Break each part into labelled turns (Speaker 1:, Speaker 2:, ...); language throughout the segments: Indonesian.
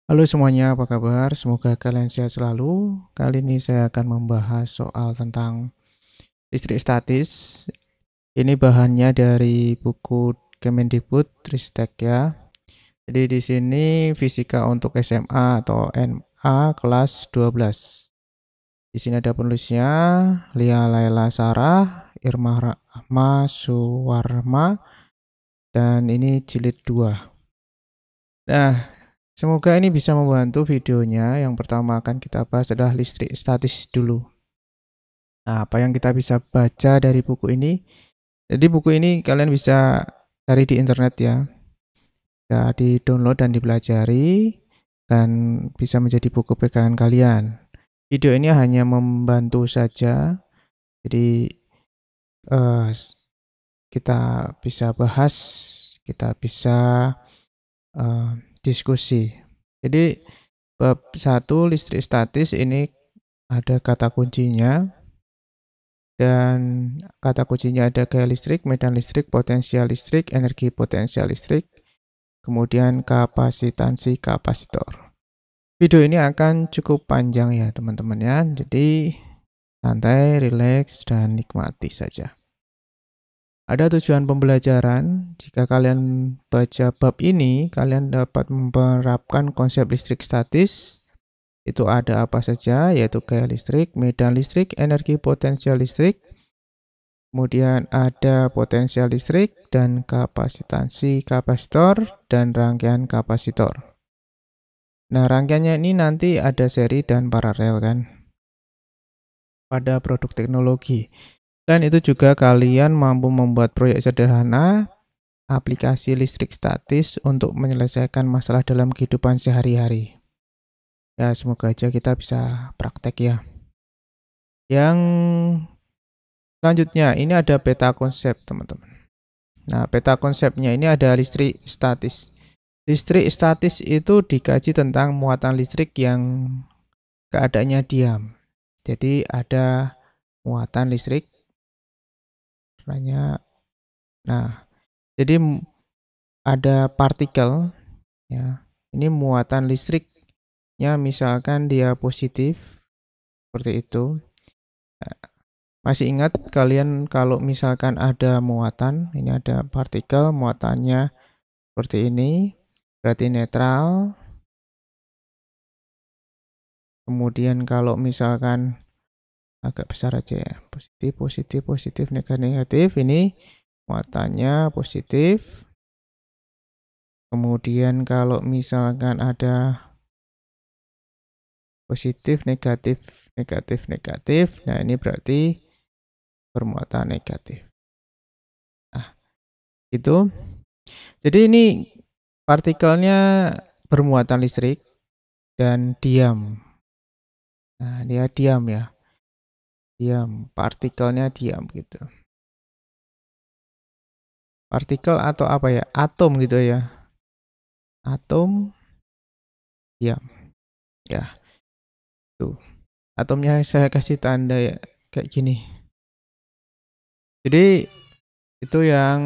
Speaker 1: Halo semuanya, apa kabar? Semoga kalian sehat selalu. Kali ini saya akan membahas soal tentang listrik statis. Ini bahannya dari buku Kemendikbud-Ristek ya. Jadi di sini fisika untuk SMA atau NA kelas 12. Di sini ada penulisnya Lia Laila Sarah, Irma Rahma Suwarma, dan ini jilid 2. Nah, semoga ini bisa membantu videonya. Yang pertama akan kita bahas adalah listrik statis dulu. Nah, apa yang kita bisa baca dari buku ini? Jadi buku ini kalian bisa cari di internet ya. Bisa di-download dan dipelajari dan bisa menjadi buku pegangan kalian. Video ini hanya membantu saja. Jadi eh, kita bisa bahas, kita bisa eh, diskusi. Jadi bab 1 listrik statis ini ada kata kuncinya, dan kata kuncinya ada gaya listrik, medan listrik, potensial listrik, energi potensial listrik, kemudian kapasitansi kapasitor. Video ini akan cukup panjang ya teman-teman ya, jadi santai, rileks, dan nikmati saja. Ada tujuan pembelajaran. Jika kalian baca bab ini, kalian dapat menerapkan konsep listrik statis. Itu ada apa saja, yaitu gaya listrik, medan listrik, energi potensial listrik, kemudian ada potensial listrik dan kapasitansi kapasitor dan rangkaian kapasitor. Nah, rangkaiannya ini nanti ada seri dan paralel kan pada produk teknologi. Dan itu juga kalian mampu membuat proyek sederhana aplikasi listrik statis untuk menyelesaikan masalah dalam kehidupan sehari-hari. Ya, semoga aja kita bisa praktek ya. Yang selanjutnya, ini ada peta konsep, teman-teman. Nah, peta konsepnya ini ada listrik statis. Listrik statis itu dikaji tentang muatan listrik yang keadaannya diam. Jadi ada muatan listrik, nah, jadi ada partikel, ya. Ini muatan listriknya, misalkan dia positif, seperti itu. Masih ingat kalian kalau misalkan ada muatan, ini ada partikel, muatannya seperti ini, berarti netral. Kemudian kalau misalkan agak besar aja ya, positif, positif, positif, negatif, negatif, ini muatannya positif. Kemudian kalau misalkan ada positif, negatif, negatif, negatif, nah ini berarti bermuatan negatif. Nah, itu. Jadi ini partikelnya bermuatan listrik dan diam. Nah, dia diam ya. Diam, partikelnya diam gitu. Partikel atau apa ya? Atom gitu ya. Atom diam. Ya, tuh. Atomnya saya kasih tanda ya kayak gini. Jadi itu yang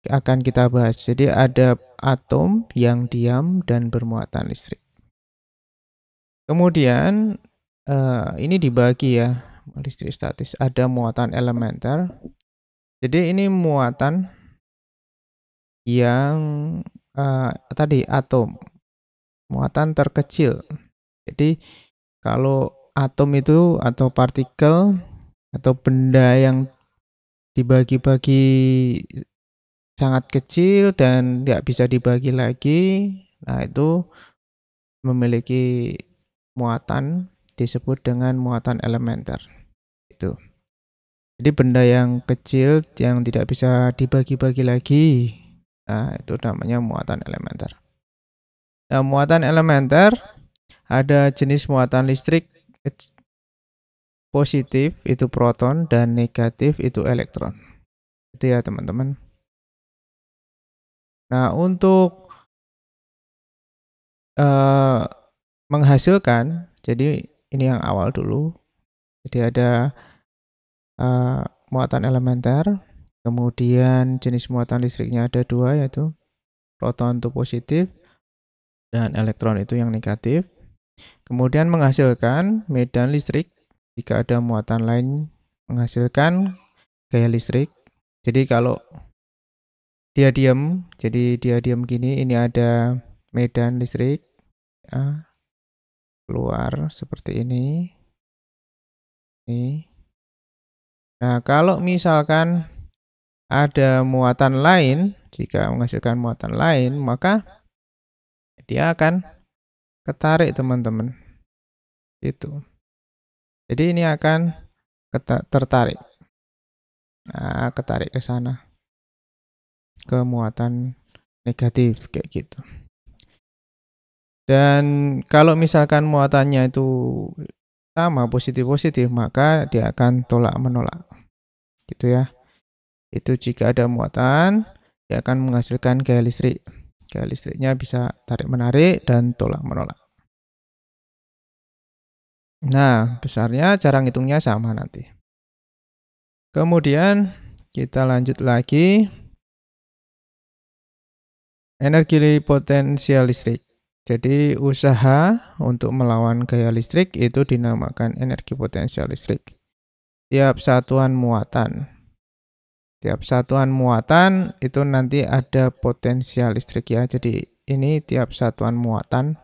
Speaker 1: akan kita bahas. Jadi ada atom yang diam dan bermuatan listrik. Kemudian ini dibagi ya, listrik statis. Ada muatan elementer. Jadi ini muatan yang tadi atom, muatan terkecil. Jadi kalau atom itu atau partikel atau benda yang dibagi-bagi sangat kecil dan nggak bisa dibagi lagi, nah itu memiliki muatan disebut dengan muatan elementer. Itu. Jadi benda yang kecil yang tidak bisa dibagi-bagi lagi, nah itu namanya muatan elementer. Nah, muatan elementer ada jenis muatan listrik positif itu proton dan negatif itu elektron. Itu ya teman-teman. Nah, untuk menghasilkan, jadi ini yang awal dulu. Jadi ada muatan elementer, kemudian jenis muatan listriknya ada dua, yaitu proton itu positif, dan elektron itu yang negatif. Kemudian menghasilkan medan listrik jika ada muatan lain menghasilkan gaya listrik. Jadi kalau dia diam, gini, ini ada medan listrik ya, keluar seperti ini. Nah, kalau misalkan ada muatan lain, jika menghasilkan muatan lain, maka dia akan ketarik, teman-teman. Itu. Jadi ini akan tertarik. Nah, ketarik ke sana. Ke muatan negatif kayak gitu. Dan kalau misalkan muatannya itu sama positif-positif, maka dia akan tolak-menolak. Gitu ya. Itu jika ada muatan, dia akan menghasilkan gaya listrik. Gaya listriknya bisa tarik-menarik dan tolak-menolak. Nah, besarnya cara ngitungnya sama nanti. Kemudian kita lanjut lagi. Energi potensial listrik. Jadi usaha untuk melawan gaya listrik itu dinamakan energi potensial listrik. Tiap satuan muatan itu nanti ada potensial listrik ya. Jadi ini tiap satuan muatan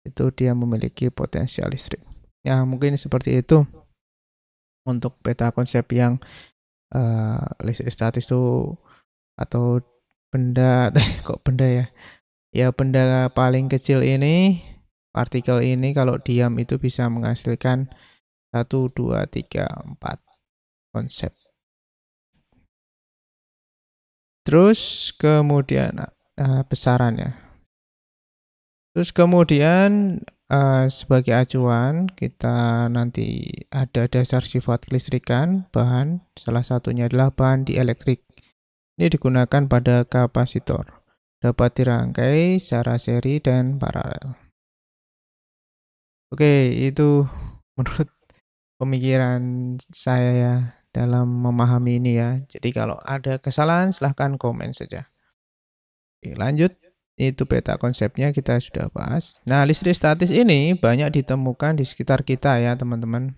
Speaker 1: itu dia memiliki potensial listrik. Ya mungkin seperti itu untuk peta konsep yang listrik statis itu atau benda kok benda ya. Ya benda paling kecil ini, partikel ini kalau diam itu bisa menghasilkan 1, 2, 3, 4 konsep. Terus kemudian besarannya. Terus kemudian sebagai acuan kita nanti ada dasar sifat kelistrikan bahan, salah satunya adalah bahan dielektrik. Ini digunakan pada kapasitor. Dapat dirangkai secara seri dan paralel. Oke, itu menurut pemikiran saya ya dalam memahami ini ya. Jadi kalau ada kesalahan silahkan komen saja. Oke, lanjut. Itu peta konsepnya kita sudah bahas. Nah, listrik statis ini banyak ditemukan di sekitar kita ya teman-teman.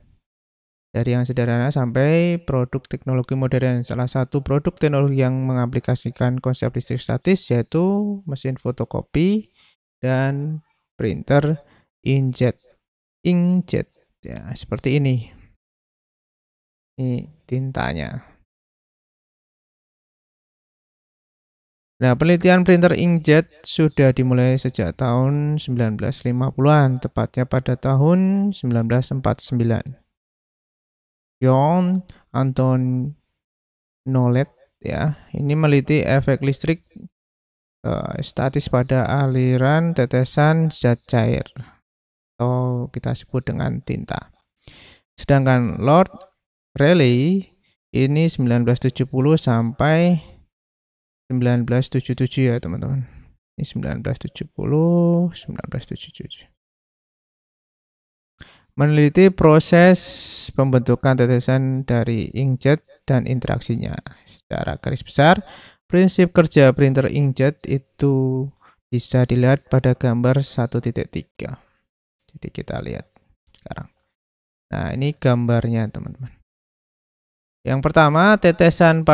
Speaker 1: Dari yang sederhana sampai produk teknologi modern. Salah satu produk teknologi yang mengaplikasikan konsep listrik statis yaitu mesin fotokopi dan printer inkjet. Ya, seperti ini. Ini tintanya. Nah, penelitian printer inkjet sudah dimulai sejak tahun 1950-an, tepatnya pada tahun 1949. John Anton Nolet ya, ini meliti efek listrik statis pada aliran tetesan zat cair atau kita sebut dengan tinta. Sedangkan Lord Rayleigh ini 1970 sampai 1977 ya teman-teman. Ini 1970, 1977. Meneliti proses pembentukan tetesan dari inkjet dan interaksinya. Secara garis besar, prinsip kerja printer inkjet itu bisa dilihat pada gambar 1.3. Jadi kita lihat sekarang. Nah, ini gambarnya teman-teman. Yang pertama, tetesan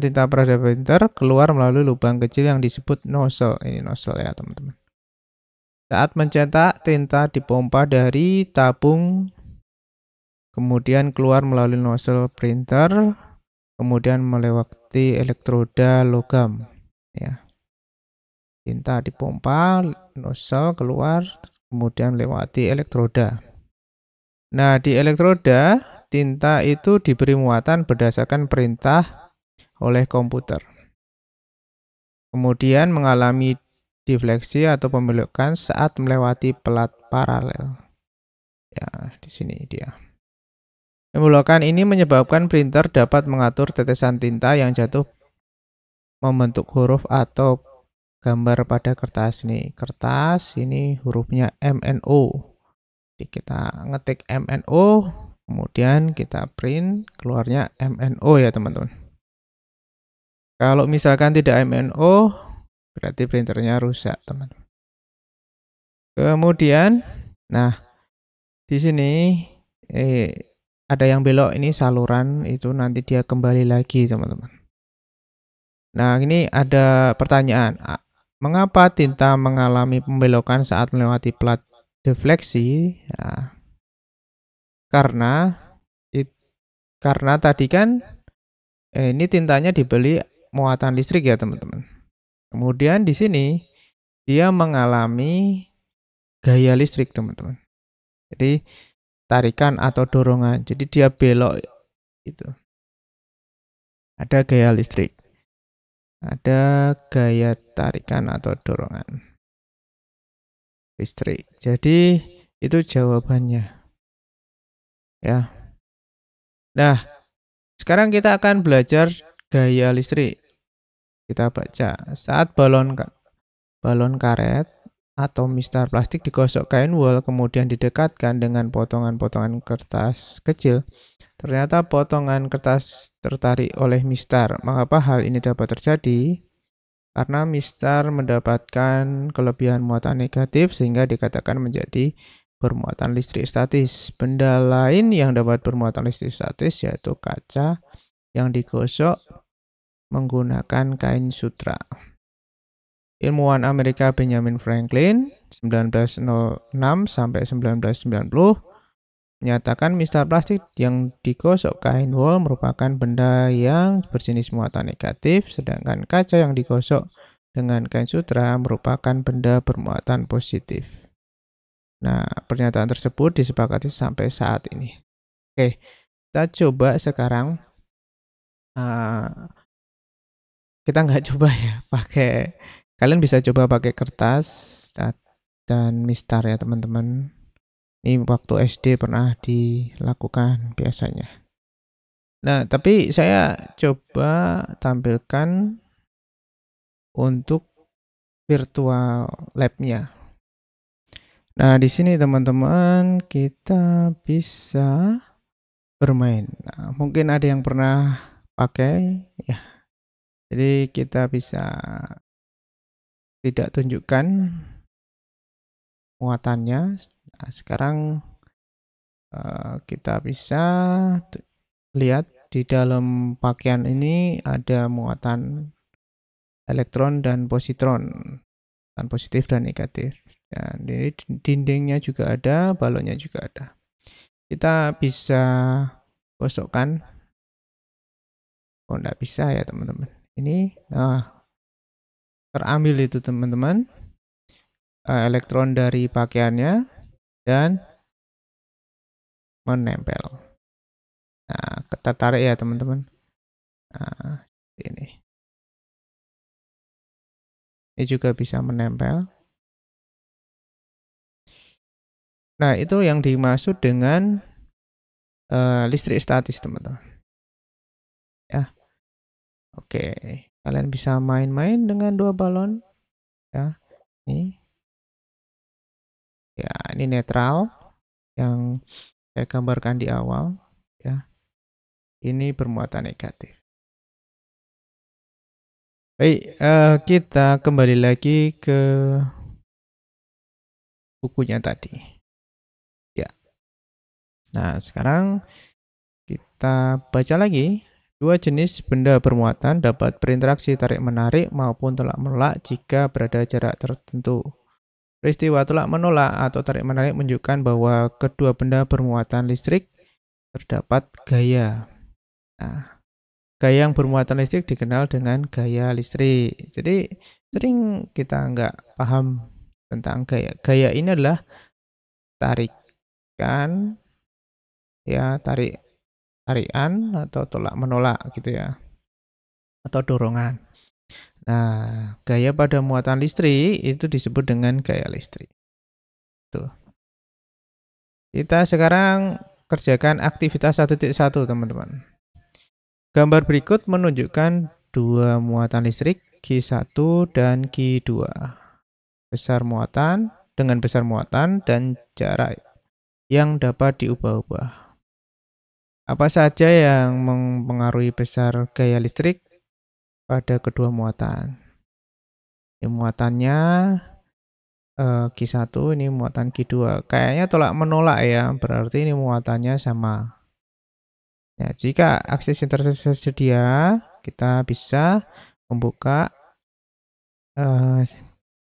Speaker 1: tinta pada printer keluar melalui lubang kecil yang disebut nozzle. Ini nozzle ya teman-teman. Saat mencetak, tinta dipompa dari tabung, kemudian keluar melalui nozzle printer, kemudian melewati elektroda logam. Ya. Tinta dipompa, nozzle keluar, kemudian melewati elektroda. Nah, di elektroda, tinta itu diberi muatan berdasarkan perintah oleh komputer. Kemudian mengalami defleksi atau pembelokan saat melewati pelat paralel. Ya, di sini dia. Pembelokan ini menyebabkan printer dapat mengatur tetesan tinta yang jatuh membentuk huruf atau gambar pada kertas ini. Kertas ini hurufnya MNO. Jadi kita ngetik MNO, kemudian kita print, keluarnya MNO ya teman-teman. Kalau misalkan tidak MNO, Berarti printernya rusak, teman. Kemudian, nah di sini ada yang belok, ini saluran itu nanti dia kembali lagi, teman-teman. Nah, ini ada pertanyaan. Mengapa tinta mengalami pembelokan saat melewati plat defleksi? Nah, karena karena tadi kan ini tintanya dibeli muatan listrik ya, teman-teman. Kemudian di sini dia mengalami gaya listrik, teman-teman. Jadi tarikan atau dorongan. Jadi dia belok itu. Ada gaya listrik. Ada gaya tarikan atau dorongan listrik. Jadi itu jawabannya. Ya. Nah, sekarang kita akan belajar gaya listrik. Kita baca. Saat balon karet atau mistar plastik digosok kain wol kemudian didekatkan dengan potongan-potongan kertas kecil, ternyata potongan kertas tertarik oleh mistar. Mengapa hal ini dapat terjadi? Karena mistar mendapatkan kelebihan muatan negatif sehingga dikatakan menjadi bermuatan listrik statis. Benda lain yang dapat bermuatan listrik statis yaitu kaca yang digosok menggunakan kain sutra. Ilmuwan Amerika Benjamin Franklin 1906 sampai 1990 menyatakan mistar plastik yang digosok kain wol merupakan benda yang berjenis muatan negatif, sedangkan kaca yang digosok dengan kain sutra merupakan benda bermuatan positif. Nah, pernyataan tersebut disepakati sampai saat ini. Oke, kita coba sekarang. Kita nggak coba ya pakai. Kalian bisa coba pakai kertas dan mistar ya, teman-teman. Ini waktu SD pernah dilakukan biasanya. Nah, tapi saya coba tampilkan untuk virtual lab-nya. Nah, di sini teman-teman kita bisa bermain. Nah, mungkin ada yang pernah pakai ya. Jadi kita bisa tidak tunjukkan muatannya. Nah, sekarang kita bisa lihat di dalam pakaian ini ada muatan elektron dan positron, dan positif dan negatif. Dan di dindingnya juga ada, balonnya juga ada. Kita bisa gosokkan. Oh, enggak bisa ya, teman-teman. Ini terambil itu, teman-teman. Elektron dari pakaiannya dan menempel. Nah, tertarik ya, teman-teman. Nah, ini juga bisa menempel. Nah, itu yang dimaksud dengan listrik statis, teman-teman. Ya, oke. Kalian bisa main-main dengan dua balon. Ya, ini. Ya, ini netral yang saya gambarkan di awal. Ya, ini bermuatan negatif. Baik, kita kembali lagi ke bukunya tadi. Ya. Nah, sekarang kita baca lagi. Dua jenis benda bermuatan dapat berinteraksi tarik-menarik maupun tolak-menolak jika berada jarak tertentu. Peristiwa tolak-menolak atau tarik-menarik menunjukkan bahwa kedua benda bermuatan listrik terdapat gaya. Nah, gaya yang bermuatan listrik dikenal dengan gaya listrik. Jadi, sering kita nggak paham tentang gaya. Gaya ini adalah tarikan, ya, tarikan atau tolak-menolak gitu ya, atau dorongan. Nah, gaya pada muatan listrik itu disebut dengan gaya listrik. Tuh. Kita sekarang kerjakan aktivitas 1.1, teman-teman. Gambar berikut menunjukkan dua muatan listrik Q1 dan Q2. Dengan besar muatan dan jarak yang dapat diubah-ubah. Apa saja yang mempengaruhi besar gaya listrik pada kedua muatan? Ini muatannya Q1, ini muatan Q2. Kayaknya tolak menolak ya, berarti ini muatannya sama. Ya, jika aksis tersedia, kita bisa membuka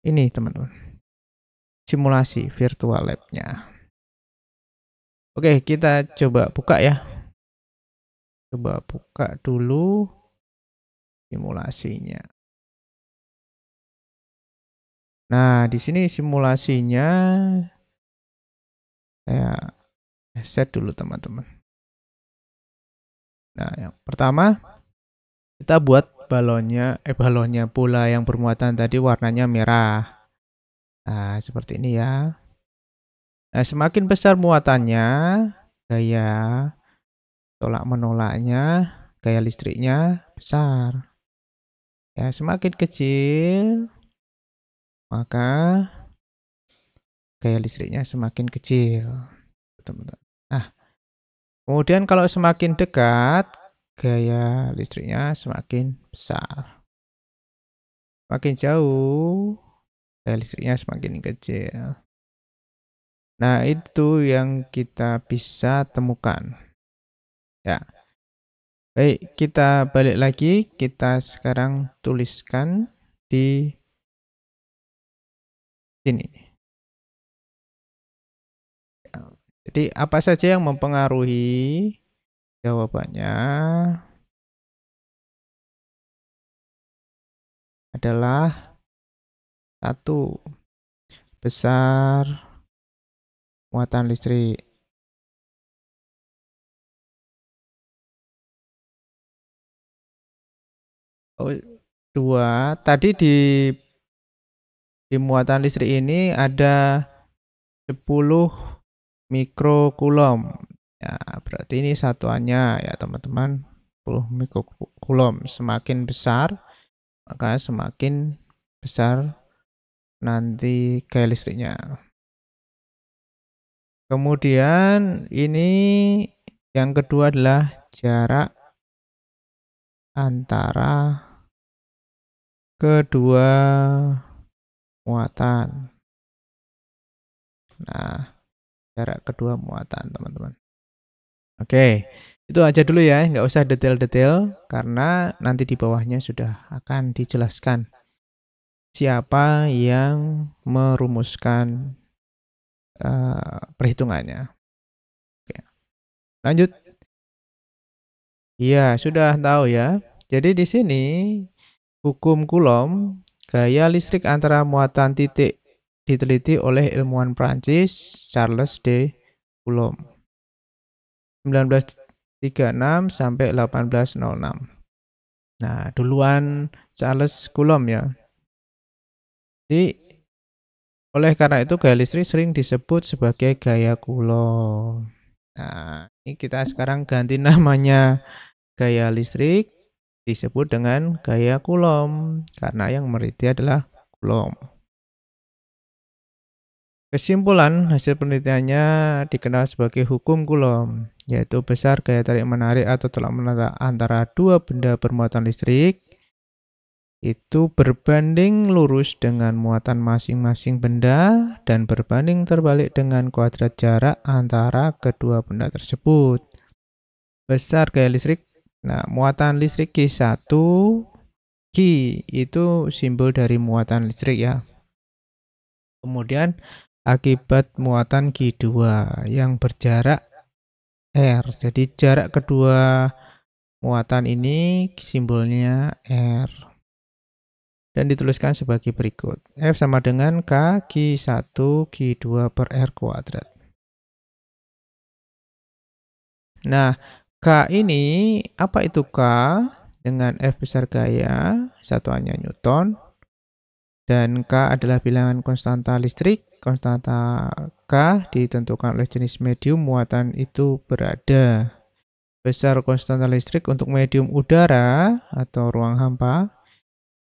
Speaker 1: ini teman-teman, simulasi virtual lab-nya. Oke, kita coba buka ya. Coba buka dulu simulasinya. Nah, di sini simulasinya saya set dulu teman-teman. Nah, yang pertama kita buat balonnya bola yang bermuatan tadi warnanya merah. Nah, seperti ini ya. Nah, semakin besar muatannya, gaya tolak menolaknya, gaya listriknya besar. Ya, semakin kecil, maka gaya listriknya semakin kecil. Nah, kemudian kalau semakin dekat, gaya listriknya semakin besar. Semakin jauh, gaya listriknya semakin kecil. Nah, itu yang kita bisa temukan. Ya. Baik, kita balik lagi. Kita sekarang tuliskan di sini. Jadi, apa saja yang mempengaruhi jawabannya adalah 1. Besar muatan listrik. 2. Tadi di muatan listrik ini ada 10 mikrokulom. Ya, berarti ini satuannya ya teman-teman, 10 mikrokulom. Semakin besar, maka semakin besar nanti gaya listriknya. Kemudian ini yang kedua adalah jarak antara kedua muatan. Nah, jarak kedua muatan teman-teman. Oke, itu aja dulu ya, nggak usah detail-detail karena nanti di bawahnya sudah akan dijelaskan siapa yang merumuskan perhitungannya. Oke, lanjut. Iya, sudah tahu ya. Jadi di sini hukum Coulomb, gaya listrik antara muatan titik diteliti oleh ilmuwan Prancis Charles de Coulomb 1936 sampai 1806. Nah, duluan Charles Coulomb ya. Jadi oleh karena itu gaya listrik sering disebut sebagai gaya Coulomb. Nah, ini kita sekarang ganti namanya gaya listrik disebut dengan gaya Coulomb karena yang meneliti adalah Coulomb. Kesimpulan hasil penelitiannya dikenal sebagai hukum Coulomb, yaitu besar gaya tarik menarik atau tolak menolak antara dua benda bermuatan listrik itu berbanding lurus dengan muatan masing-masing benda dan berbanding terbalik dengan kuadrat jarak antara kedua benda tersebut. Besar gaya listrik, nah muatan listrik Q1, Q itu simbol dari muatan listrik ya. Kemudian akibat muatan Q2 yang berjarak R. Jadi jarak kedua muatan ini simbolnya R. Dan dituliskan sebagai berikut. F sama dengan K Q1 Q2 per R kuadrat. Nah, K ini, apa itu K? Dengan F besar gaya, satuannya Newton. Dan K adalah bilangan konstanta listrik. Konstanta K ditentukan oleh jenis medium muatan itu berada. Besar konstanta listrik untuk medium udara atau ruang hampa,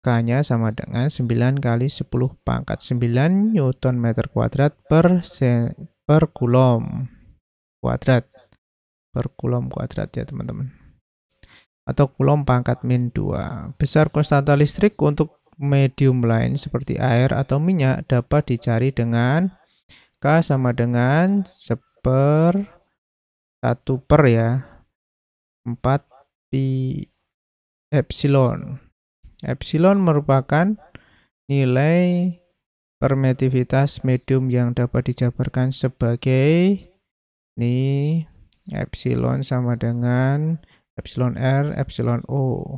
Speaker 1: K-nya sama dengan 9 kali 10 pangkat 9 Newton meter kuadrat per Coulomb kuadrat. Per Coulomb kuadrat ya teman-teman. Atau Coulomb pangkat min 2. Besar konstanta listrik untuk medium lain seperti air atau minyak dapat dicari dengan K sama dengan 1/1 ya, 4 pi epsilon. Epsilon merupakan nilai permitivitas medium yang dapat dijabarkan sebagai ini epsilon sama dengan epsilon R, epsilon O.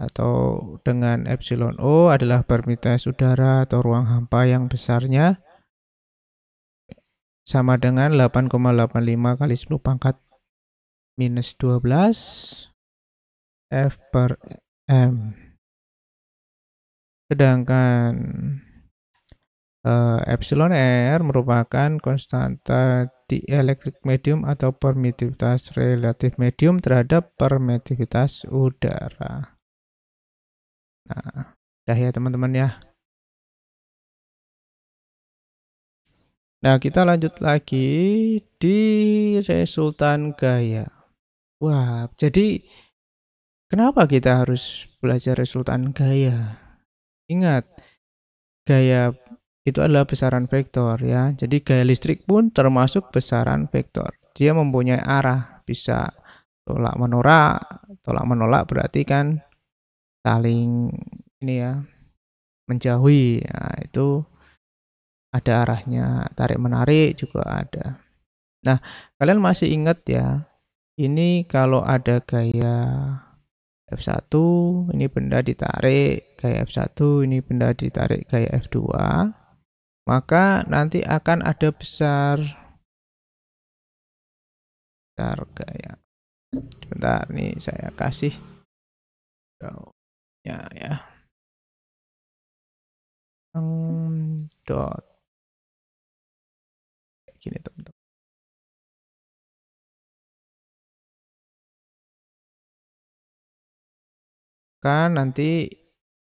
Speaker 1: Atau dengan epsilon O adalah permitivitas udara atau ruang hampa yang besarnya sama dengan 8,85 kali 10 pangkat minus 12 F per M. Sedangkan epsilon R merupakan konstanta dielektrik medium atau permitivitas relatif medium terhadap permitivitas udara. Nah, dah ya teman-teman ya. Nah, kita lanjut lagi di resultan gaya. Wah, jadi kenapa kita harus belajar resultan gaya? Ingat, gaya itu adalah besaran vektor ya. Jadi gaya listrik pun termasuk besaran vektor. Dia mempunyai arah, bisa tolak menolak berarti kan saling ini ya, menjauhi. Nah, itu ada arahnya, tarik menarik juga ada. Nah, kalian masih ingat ya, ini kalau ada gaya F1, ini benda ditarik, gaya F1, ini benda ditarik gaya F2, maka nanti akan ada besar gaya. Sebentar, nih saya kasih ya. Dot. Gini teman-teman. Kan nanti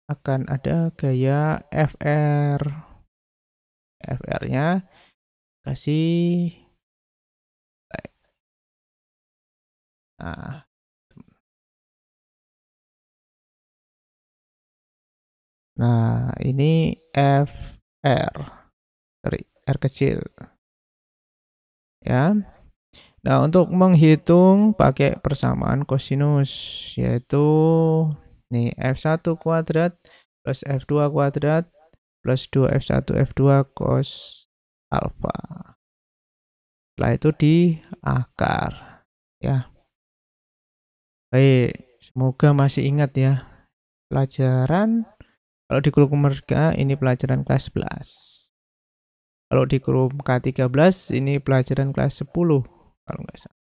Speaker 1: akan ada gaya FR. FR-nya kasih nah ini FR dari R kecil ya. Nah, untuk menghitung pakai persamaan kosinus yaitu nih F1 kuadrat plus F2 kuadrat plus 2F1 F2 cos alfa. Setelah itu di akar ya. Baik, semoga masih ingat ya. Pelajaran kalau di kurikulum Merdeka ini pelajaran kelas 11. Kalau di kurikulum K13 ini pelajaran kelas 10 kalau nggak salah.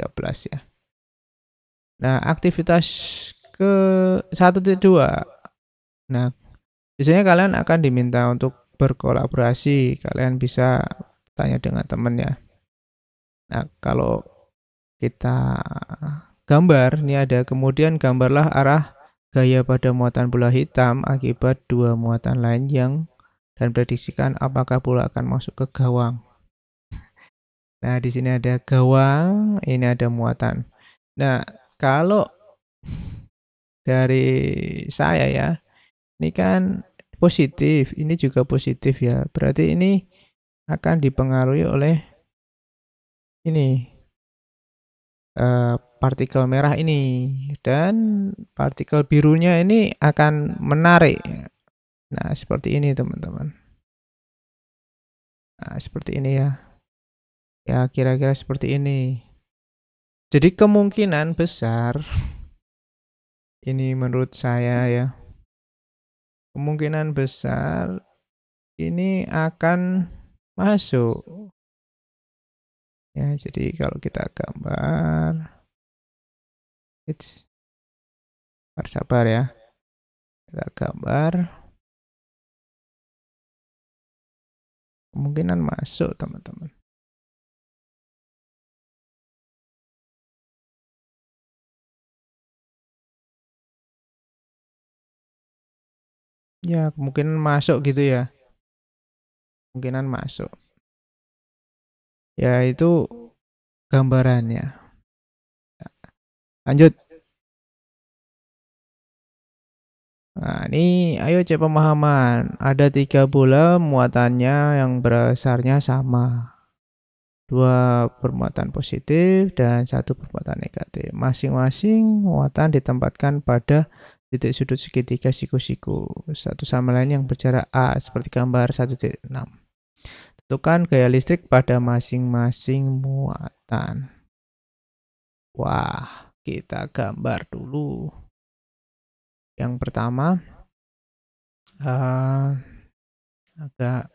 Speaker 1: 13 ya. Nah, aktivitas ke 1.2. Nah, biasanya kalian akan diminta untuk berkolaborasi. Kalian bisa tanya dengan teman ya. Nah, kalau kita gambar, ini ada kemudian gambarlah arah gaya pada muatan bola hitam akibat dua muatan lain yang dan prediksikan apakah bola akan masuk ke gawang. Nah, di sini ada gawang, ini ada muatan. Nah, kalau dari saya ya, ini kan positif, ini juga positif ya. Berarti ini akan dipengaruhi oleh ini partikel merah ini dan partikel birunya ini akan menarik. Nah, seperti ini teman-teman. Nah, seperti ini ya. Ya, kira-kira seperti ini. Jadi kemungkinan besar ini menurut saya ya. Kemungkinan besar ini akan masuk. Ya, jadi kalau kita gambar sabar ya. Kita gambar kemungkinan masuk teman-teman. Ya, kemungkinan masuk gitu ya. Kemungkinan masuk. Ya, itu gambarannya. Lanjut. Nah, ini ayo cek pemahaman. Ada 3 bola muatannya yang besarnya sama. 2 bermuatan positif dan 1 bermuatan negatif. Masing-masing muatan ditempatkan pada titik sudut segitiga siku-siku. Satu sama lain yang berjarak A seperti gambar 1.6. Tentukan gaya listrik pada masing-masing muatan. Wah, kita gambar dulu. Yang pertama, agak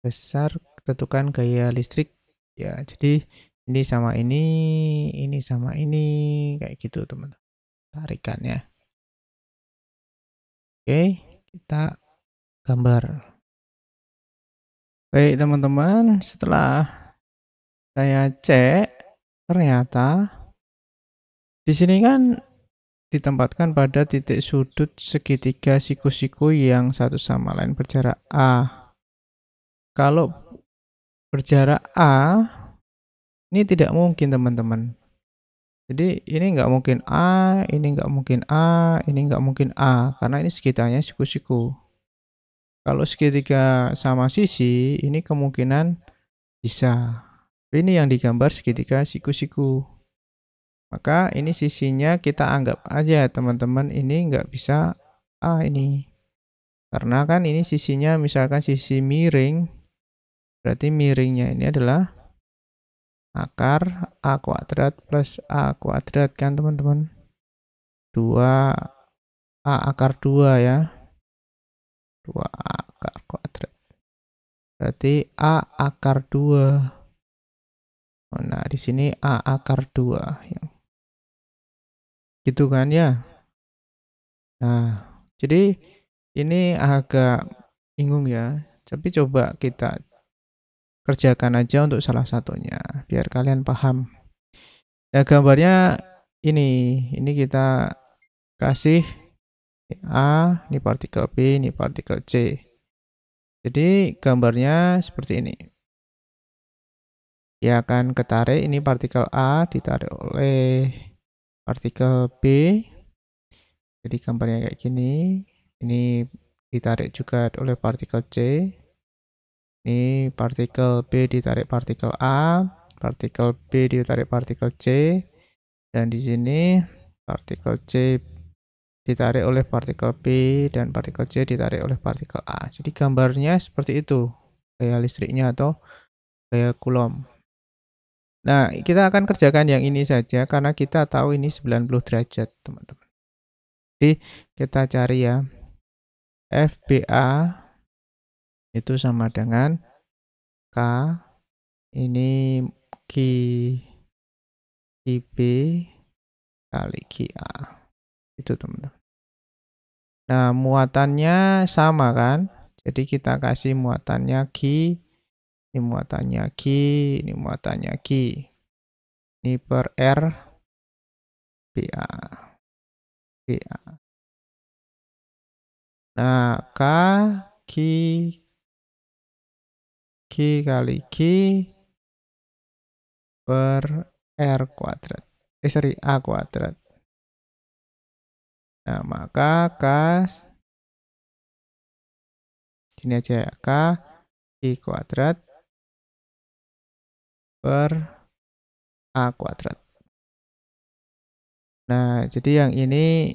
Speaker 1: besar, tentukan gaya listrik. Ya, jadi ini sama ini sama ini, kayak gitu teman-teman. Tarikannya. Oke, kita gambar. Baik teman-teman, setelah saya cek, ternyata di sini kan ditempatkan pada titik sudut segitiga siku-siku yang satu sama lain berjarak A. Kalau berjarak A, ini tidak mungkin teman-teman. Jadi ini nggak mungkin A, ini nggak mungkin A, ini nggak mungkin A, karena ini segitarnya siku-siku. Kalau segitiga sama sisi, ini kemungkinan bisa. Ini yang digambar segitiga siku-siku. Maka ini sisinya kita anggap aja teman-teman ini nggak bisa A ini. Karena kan ini sisinya misalkan sisi miring, berarti miringnya ini adalah akar A kuadrat plus A kuadrat kan teman-teman. 2 A akar 2 ya. 2A akar kuadrat. Berarti A akar 2. Nah, di sini A akar 2. Gitu kan ya. Nah, jadi ini agak bingung ya. Tapi coba kita kerjakan aja untuk salah satunya. Biar kalian paham. Ya, gambarnya ini kita kasih A, ini partikel B, ini partikel C. Jadi gambarnya seperti ini. Ya akan ketarik, ini partikel A ditarik oleh partikel B. Jadi gambarnya kayak gini. Ini ditarik juga oleh partikel C. Ini partikel B ditarik partikel A, partikel B ditarik partikel C, dan di sini partikel C ditarik oleh partikel B dan partikel C ditarik oleh partikel A. Jadi gambarnya seperti itu, gaya listriknya atau gaya Coulomb. Nah, kita akan kerjakan yang ini saja karena kita tahu ini 90 derajat, teman-teman. Jadi kita cari ya. FBA itu sama dengan K, ini QB kali QA. Itu teman-teman. Nah, muatannya sama kan? Jadi kita kasih muatannya Q, ini muatannya Q, ini muatannya Q. Ini per R BA. BA. Nah, Q kali Q per R kuadrat. Sorry, A kuadrat. Nah, maka gini aja ya, K kuadrat per A kuadrat. Nah, jadi yang ini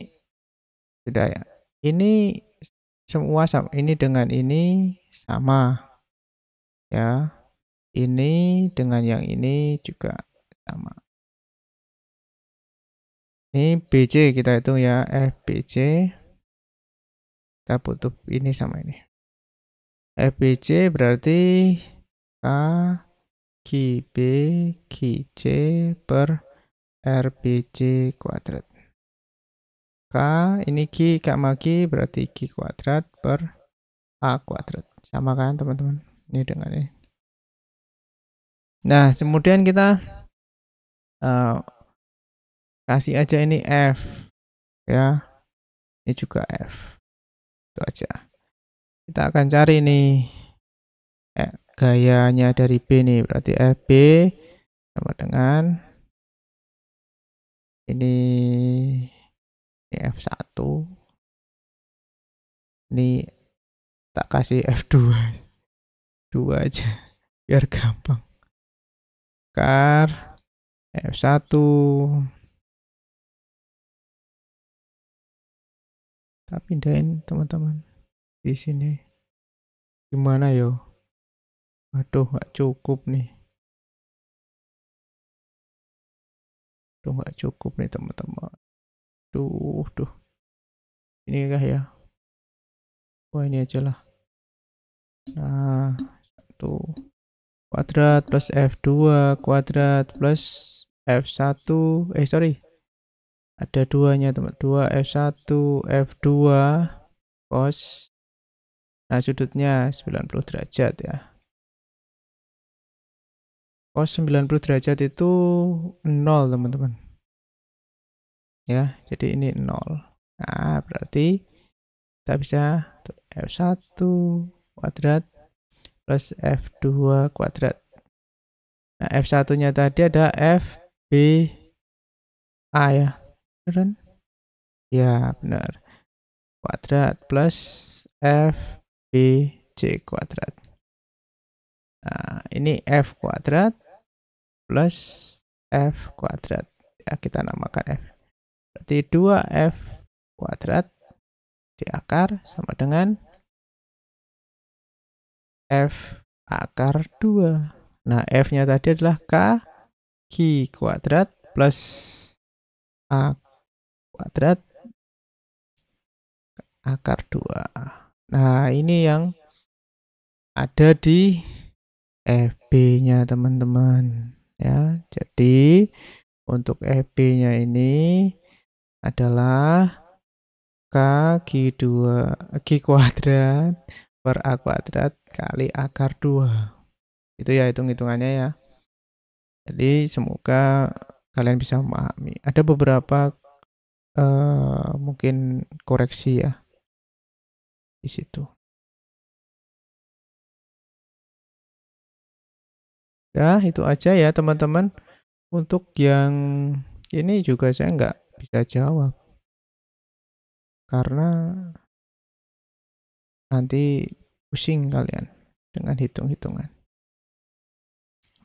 Speaker 1: sudah ya. Ini semua sama, ini dengan ini sama. Ya. Ini dengan yang ini juga sama. Ini BC kita hitung ya, FBC. Kita butuh ini sama ini. FBC berarti K QB QC per RBC kuadrat. K ini Q sama Q berarti Q kuadrat per A kuadrat. Sama kan teman-teman? Ini dengan ini. Nah, kemudian kita kasih aja ini F. Ya, ini juga F. Itu aja. Kita akan cari nih gayanya dari B nih. Berarti FB sama dengan ini F1 Ini tak kasih F2. 2 aja. Biar gampang. Akar F1. Tak pindahin teman-teman. Di sini. Gimana yo? Aduh, nggak cukup nih. Aduh, nggak cukup nih teman-teman. Duh. Ini kah ya? Wah, ini aja lah. Nah, 1 kuadrat plus F2 kuadrat plus F1. Sorry. Ada 2-nya teman. 2 F1 F2 cos. Nah, sudutnya 90 derajat ya. Cos 90 derajat itu 0 teman-teman. Ya, jadi ini 0. Nah, berarti kita bisa F1 kuadrat plus F2 kuadrat. Nah, F1-nya tadi ada FB A ya. Benar? Ya, benar. Kuadrat plus FBC kuadrat. Nah, ini F kuadrat plus F kuadrat. Ya, kita namakan F. Berarti 2F kuadrat di akar sama dengan F akar 2. Nah, F-nya tadi adalah kaki kuadrat plus A kuadrat akar 2. Nah, ini yang ada di FB-nya teman-teman. Ya, jadi untuk FB-nya ini adalah Q kuadrat per A kuadrat kali akar 2. Itu ya hitung-hitungannya ya. Jadi semoga kalian bisa memahami. Ada beberapa mungkin koreksi ya di situ. Ya, itu aja ya teman-teman. Untuk yang ini juga saya nggak bisa jawab. Karena nanti pusing kalian dengan hitung-hitungan.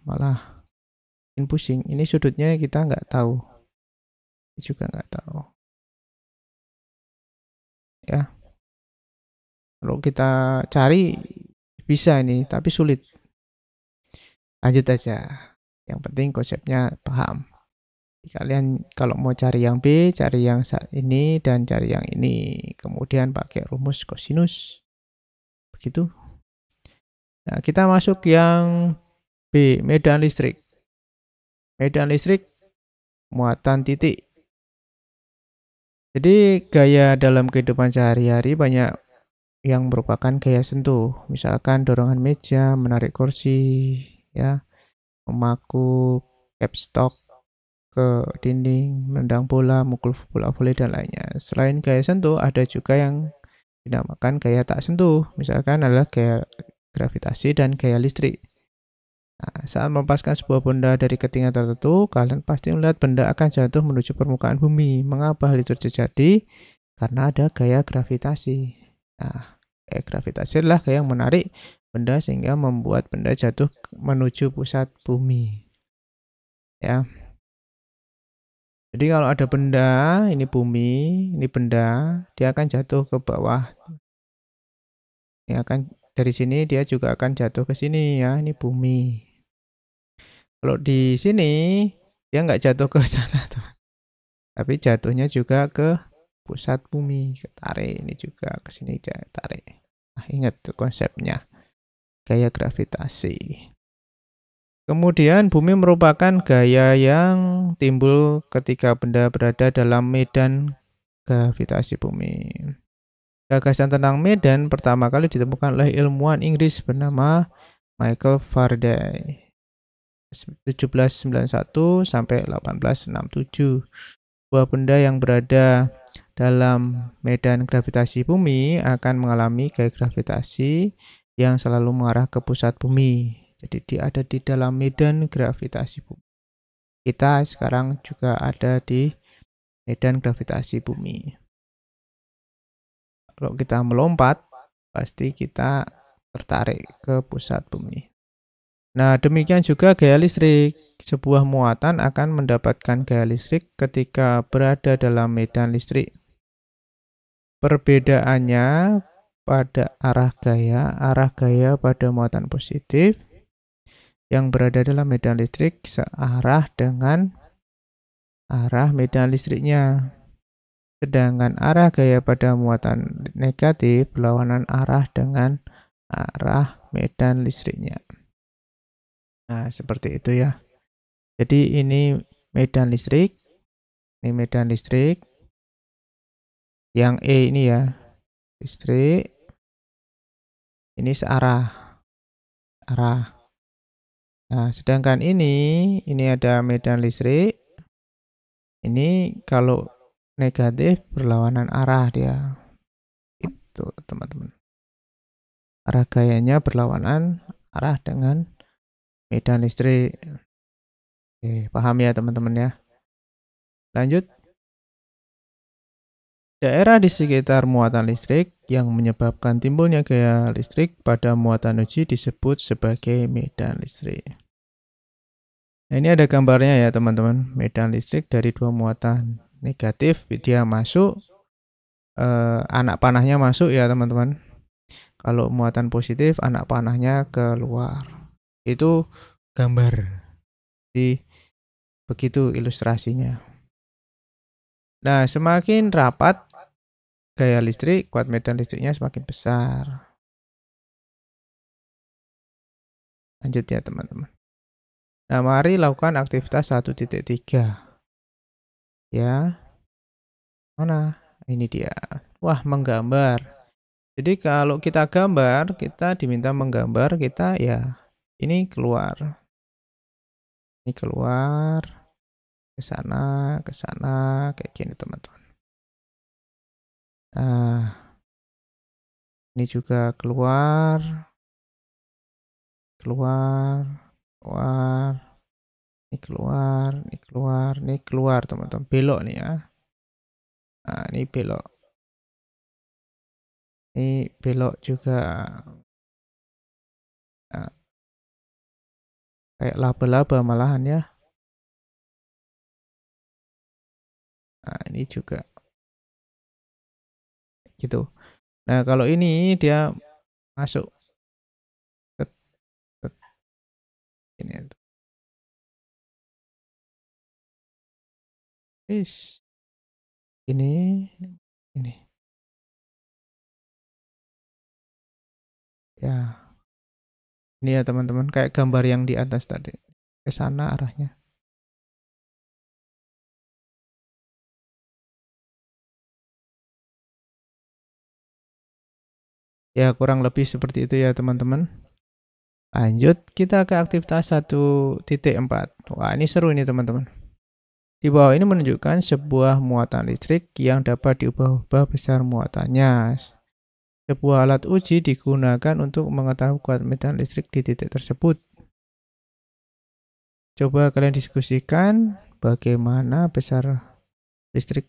Speaker 1: Malah bikin pusing. Ini sudutnya kita nggak tahu. Ini juga nggak tahu. Ya. Kalau kita cari bisa ini, tapi sulit. Lanjut aja. Yang penting konsepnya paham. Kalian kalau mau cari yang B, cari yang ini dan cari yang ini. Kemudian pakai rumus kosinus. Begitu. Nah, kita masuk yang B, medan listrik. Medan listrik, muatan titik. Jadi gaya dalam kehidupan sehari-hari banyak yang merupakan gaya sentuh. Misalkan dorongan meja, menarik kursi, ya, memaku capstock ke dinding, menendang bola, mukul bola voli dan lainnya. Selain gaya sentuh, ada juga yang dinamakan gaya tak sentuh. Misalkan adalah gaya gravitasi dan gaya listrik. Nah, saat melepaskan sebuah benda dari ketinggian tertentu, kalian pasti melihat benda akan jatuh menuju permukaan bumi. Mengapa hal itu terjadi? Karena ada gaya gravitasi. Nah, gaya gravitasi adalah gaya yang menarik benda sehingga membuat benda jatuh menuju pusat bumi. Ya. Jadi kalau ada benda, ini bumi, ini benda, dia akan jatuh ke bawah. Ini akan dari sini dia juga akan jatuh ke sini ya, ini bumi. Kalau di sini dia nggak jatuh ke sana tuh, tapi jatuhnya juga ke pusat bumi, ketarik ini juga ke sini tarik. Nah, ingat tuh konsepnya gaya gravitasi. Kemudian bumi merupakan gaya yang timbul ketika benda berada dalam medan gravitasi bumi. Gagasan tentang medan pertama kali ditemukan oleh ilmuwan Inggris bernama Michael Faraday. 1791 sampai 1867. Sebuah benda yang berada dalam medan gravitasi bumi akan mengalami gaya gravitasi yang selalu mengarah ke pusat bumi. Jadi dia ada di dalam medan gravitasi bumi. Kita sekarang juga ada di medan gravitasi bumi. Kalau kita melompat, pasti kita tertarik ke pusat bumi. Nah, demikian juga gaya listrik. Sebuah muatan akan mendapatkan gaya listrik ketika berada dalam medan listrik. Perbedaannya pada arah gaya pada muatan positif yang berada dalam medan listrik searah dengan arah medan listriknya. Sedangkan arah gaya pada muatan negatif berlawanan arah dengan arah medan listriknya. Nah, seperti itu ya. Jadi ini medan listrik, ini medan listrik. Yang E ini ya, listrik. Ini searah, arah. Nah, sedangkan ini ada medan listrik. Ini kalau negatif berlawanan arah dia. Itu, teman-teman. Arah gayanya berlawanan arah dengan medan listrik. Oke, paham ya teman-teman ya. Lanjut. Daerah di sekitar muatan listrik yang menyebabkan timbulnya gaya listrik pada muatan uji disebut sebagai medan listrik. Nah, ini ada gambarnya ya teman-teman. Medan listrik dari dua muatan negatif, dia masuk, anak panahnya masuk ya teman-teman. Kalau muatan positif, anak panahnya keluar. Itu gambar. Jadi begitu ilustrasinya. Nah, semakin rapat gaya listrik, kuat medan listriknya semakin besar. Lanjut ya teman-teman. Nah, mari lakukan aktivitas 1.3. Ya, mana? Ini dia. Wah, menggambar. Jadi kalau kita gambar, kita diminta menggambar, kita ya ini keluar. Ini keluar, ke sana, kayak gini teman-teman. Nah, ini juga keluar, ini keluar teman-teman. Belok nih ya. Nah, ini belok. Ini belok juga. Nah, kayak laba-laba malahan ya. Nah, ini juga. Gitu. Nah, kalau ini dia masuk. Ini. Ini. Ya. Ini ya teman-teman, kayak gambar yang di atas tadi. Ke sana arahnya. Ya, kurang lebih seperti itu ya teman-teman. Lanjut, kita ke aktivitas 1.4. Wah, ini seru ini teman-teman. Di bawah ini menunjukkan sebuah muatan listrik yang dapat diubah-ubah besar muatannya. Sebuah alat uji digunakan untuk mengetahui kuat medan listrik di titik tersebut. Coba kalian diskusikan bagaimana besar listrik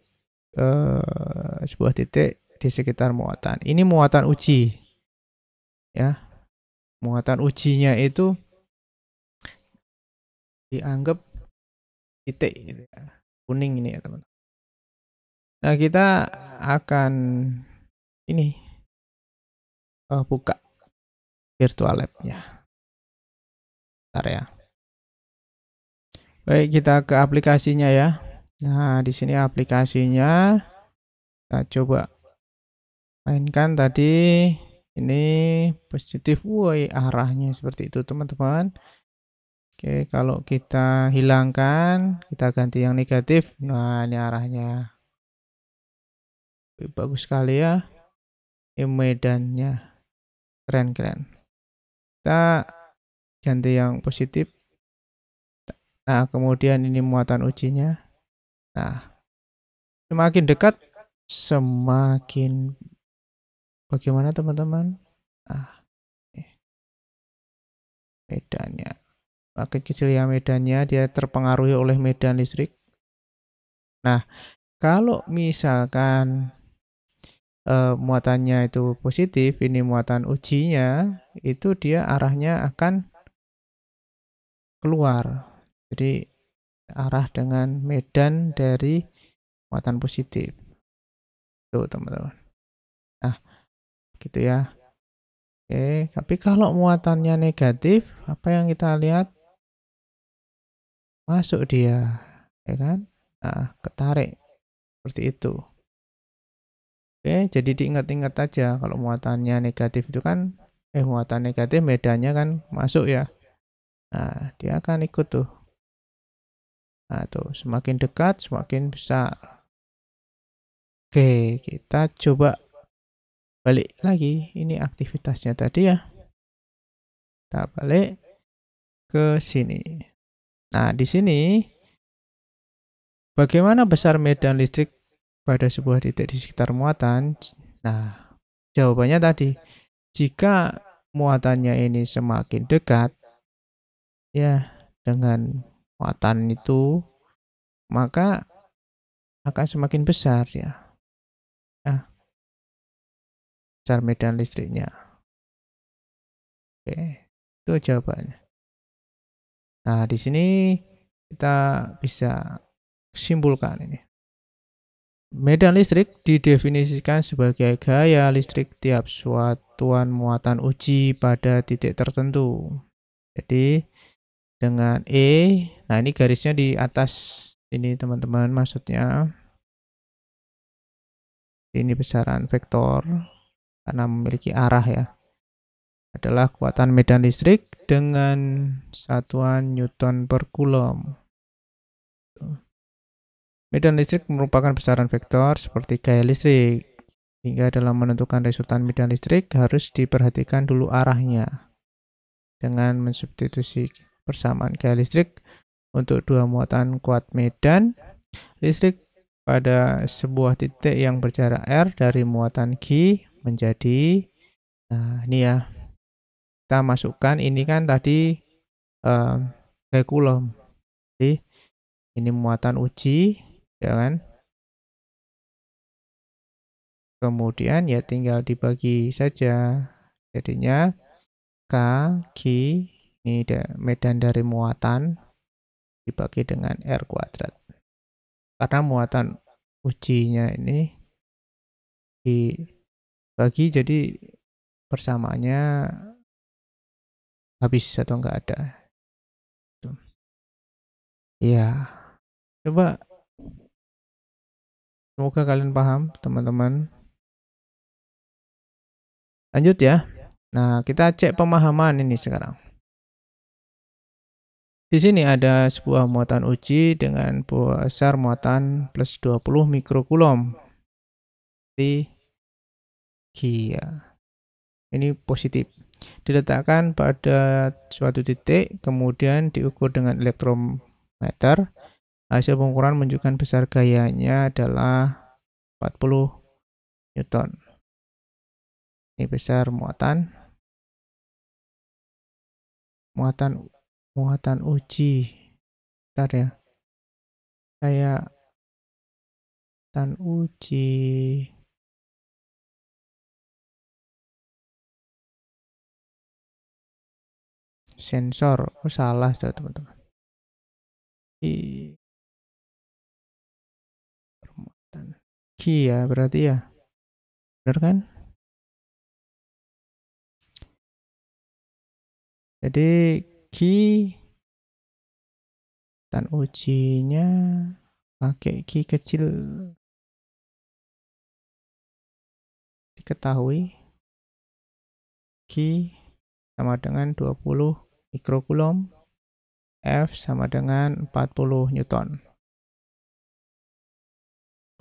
Speaker 1: sebuah titik di sekitar muatan. Ini muatan uji. Ya. Muatan ujinya itu dianggap titik gitu ya. Kuning ini ya teman. Nah, kita akan ini buka virtual lab-nya. Bentar ya. Baik, kita ke aplikasinya ya. Nah, di sini aplikasinya kita coba mainkan tadi. Ini positif, woi arahnya seperti itu teman-teman. Oke, kalau kita hilangkan, kita ganti yang negatif. Nah, ini arahnya. Bagus sekali ya. Ini medannya. Keren-keren. Kita ganti yang positif. Nah, kemudian ini muatan ujinya. Nah, semakin dekat, semakin bagaimana teman-teman? Nah, medannya. Makin kecil ya medannya, dia terpengaruhi oleh medan listrik. Nah, kalau misalkan muatannya itu positif, ini muatan ujinya, itu dia arahnya akan keluar. Jadi arah dengan medan dari muatan positif. Tuh, teman-teman. Nah, gitu ya. Oke, tapi kalau muatannya negatif, apa yang kita lihat? Masuk dia, ya kan? Nah, ketarik seperti itu. Oke, jadi diingat-ingat aja kalau muatannya negatif itu kan, muatan negatif medannya kan masuk ya. Nah, dia akan ikut tuh. Nah, tuh semakin dekat semakin besar. Oke, kita coba balik lagi. Ini aktivitasnya tadi ya. Kita balik ke sini. Nah, di sini bagaimana besar medan listrik pada sebuah titik di sekitar muatan? Nah, jawabannya tadi, jika muatannya ini semakin dekat, ya dengan muatan itu, maka akan semakin besar ya, nah, besar medan listriknya. Oke, itu jawabannya. Nah, di sini kita bisa simpulkan ini. Medan listrik didefinisikan sebagai gaya listrik tiap satuan muatan uji pada titik tertentu. Jadi dengan nah ini garisnya di atas ini teman-teman, maksudnya ini besaran vektor karena memiliki arah ya, adalah kekuatan medan listrik dengan satuan Newton per Coulomb. Medan listrik merupakan besaran vektor seperti gaya listrik, hingga dalam menentukan resultan medan listrik harus diperhatikan dulu arahnya. Dengan mensubstitusi persamaan gaya listrik untuk dua muatan kuat medan listrik pada sebuah titik yang berjarak R dari muatan G menjadi, nah ini ya, kita masukkan ini kan tadi gaya Coulomb. Jadi ini muatan uji, ya kan? Kemudian ya tinggal dibagi saja. Jadinya K, G, ini medan dari muatan dibagi dengan R kuadrat. Karena muatan ujinya ini dibagi jadi persamaannya habis atau enggak ada. Ya, coba semoga kalian paham, teman-teman. Lanjut ya. Nah, kita cek pemahaman ini sekarang. Di sini ada sebuah muatan uji dengan besar muatan plus 20 mikrokulom. Di ya. Ini positif. Diletakkan pada suatu titik, kemudian diukur dengan elektrometer. Hasil pengukuran menunjukkan besar gayanya adalah 40 Newton. Ini besar muatan uji. Bentar ya. Kayak muatan uji. Sensor. Oh, salah teman-teman. Permuatan. Ki ya berarti ya. Benar kan? Jadi Ki dan ujinya pakai Ki kecil, diketahui Ki sama dengan 20 mikrokulom, F sama dengan 40 Newton.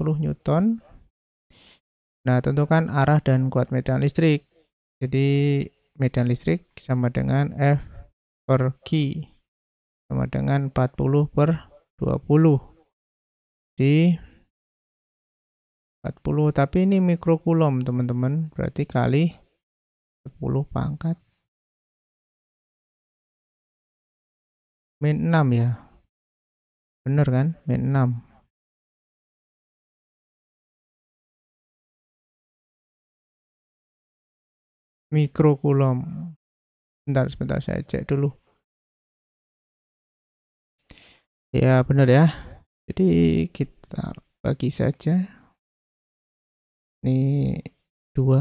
Speaker 1: 40 Newton. Nah, tentukan arah dan kuat medan listrik. Jadi medan listrik sama dengan F per Q sama dengan 40 per 20. Jadi 40, tapi ini mikrokulom teman-teman, berarti kali 10 pangkat min 6 ya. Bener kan? Min 6. mikrokulom. Sebentar saya cek dulu. Ya benar ya. Jadi kita bagi saja. Ini 2.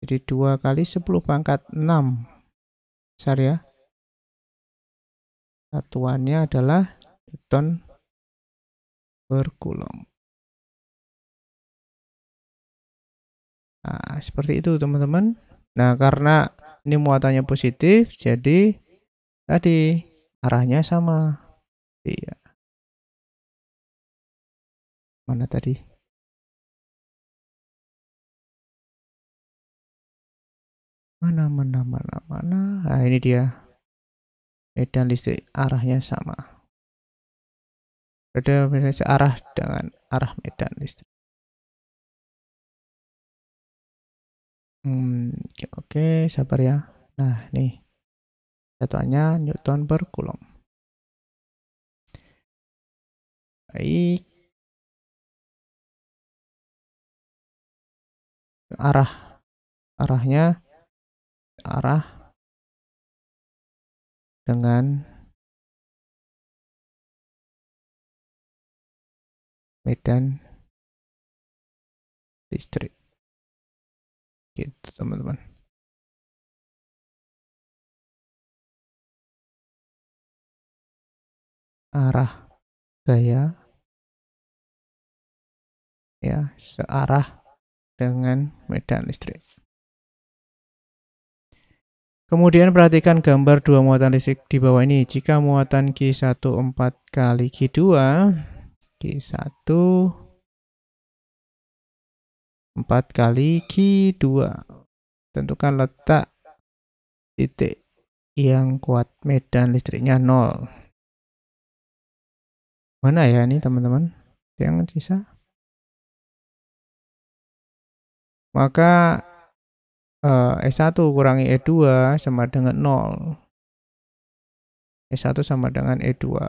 Speaker 1: Jadi 2 kali 10 pangkat 6. Besar ya. Satuannya adalah Newton per Coulomb. Nah, seperti itu teman-teman. Nah, karena ini muatannya positif, jadi tadi arahnya sama. Iya. Mana tadi? Mana. Nah, ini dia. Medan listrik arahnya sama. Beda searah dengan arah medan listrik. Oke, sabar ya. Nah, nih. Satuannya Newton per Coulomb. Baik. Arahnya arah dengan medan listrik. Gitu, teman-teman. Arah gaya ya searah dengan medan listrik. Kemudian perhatikan gambar dua muatan listrik di bawah ini. Jika muatan Q1 4 kali Q2, Q1 4 kali Q2. Tentukan letak titik yang kuat medan listriknya 0. Mana ya ini teman-teman? Yang sisa? Maka E1 kurangi E2 sama dengan 0. E1 sama dengan E2.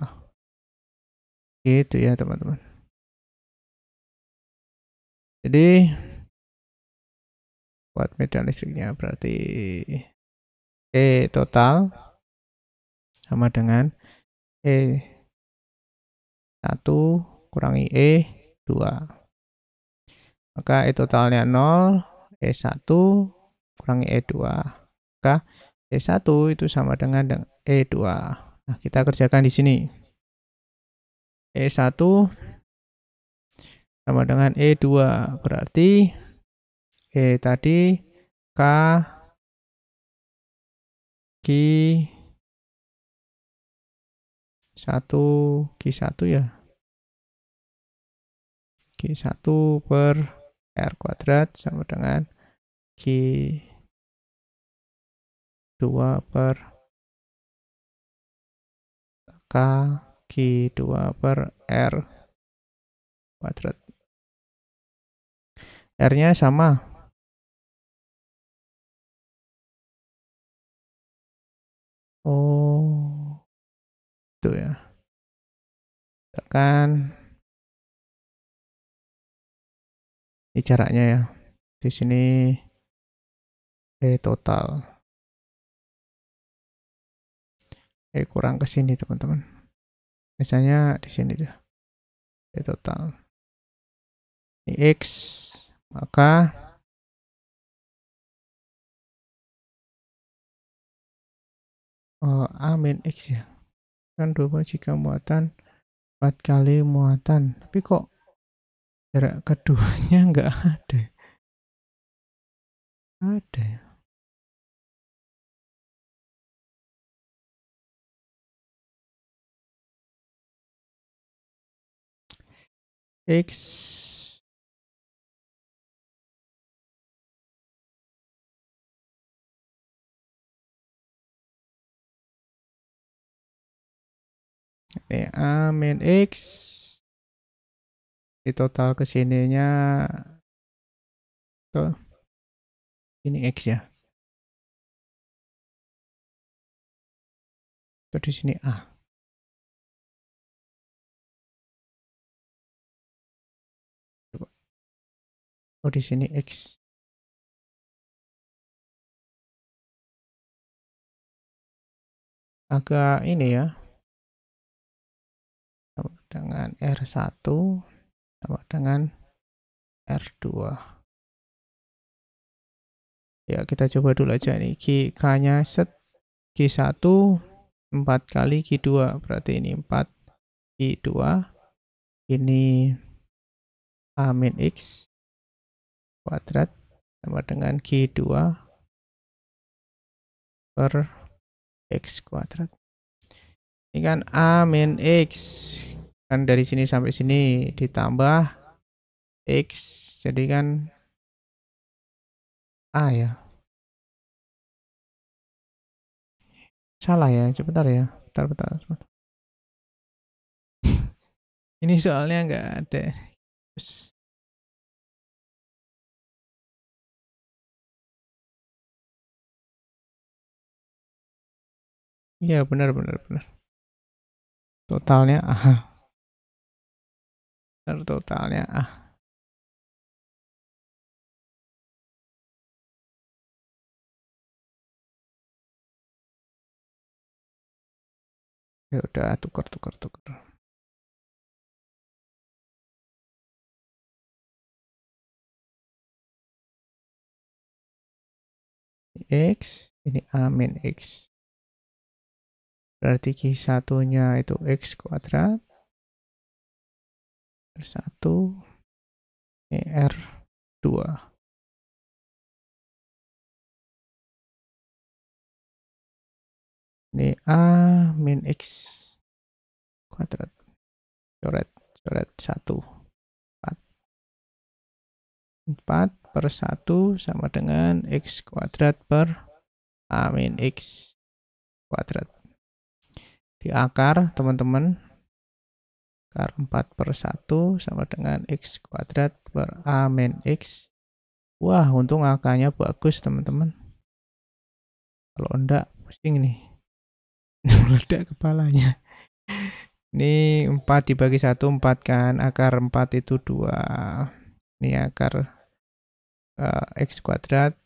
Speaker 1: Gitu ya teman-teman. Jadi buat medan listriknya berarti E total sama dengan E1 kurangi E2. Maka E totalnya 0, E1 kurangi E2. Maka E1 itu sama dengan E2. Nah, kita kerjakan di sini. E1 sama dengan E2. Berarti E tadi K Q1 Q1 ya. Q1 per R kuadrat sama dengan Q2 per K Q2 per R kuadrat. R-nya sama. Oh, itu ya. Kan ini jaraknya ya. Di sini total. Kurang ke sini teman-teman. Biasanya di sini deh. Total. Ini X. Maka A min X ya. Kan 2 jika muatan 4 kali muatan. Tapi kok jarak keduanya nggak ada. Ada ya. X A min X di total kesininya tuh ini X ya. Tuh di sini A. Coba. Oh di sini X. agak ini ya, sama dengan R1 sama dengan R2. Ya, kita coba dulu aja nih. K-nya set Q1 4 kali Q2, berarti ini 4 Q2. Ini A min X kuadrat sama dengan Q2 per X kuadrat. Ini kan A min X. Kan dari sini sampai sini ditambah X. Jadi kan A ya. Salah ya, sebentar ya. Bentar. Ini soalnya nggak ada. Iya, benar. Totalnya A. Totalnya A. Ya udah, tukar. X, ini A min X. Berarti Q1-nya itu X kuadrat. R1, ini R2. Ini A min X kuadrat. Coret 1. 4 per 1 sama dengan X kuadrat per A min X kuadrat. Di akar, teman-teman, akar 4 per 1 sama dengan X kuadrat per A min X. Wah, untung akarnya bagus, teman-teman. Kalau enggak, pusing nih. Meledak kepalanya. Ini 4 dibagi 1, 4 kan. Akar 4 itu 2. Ini akar X kuadrat.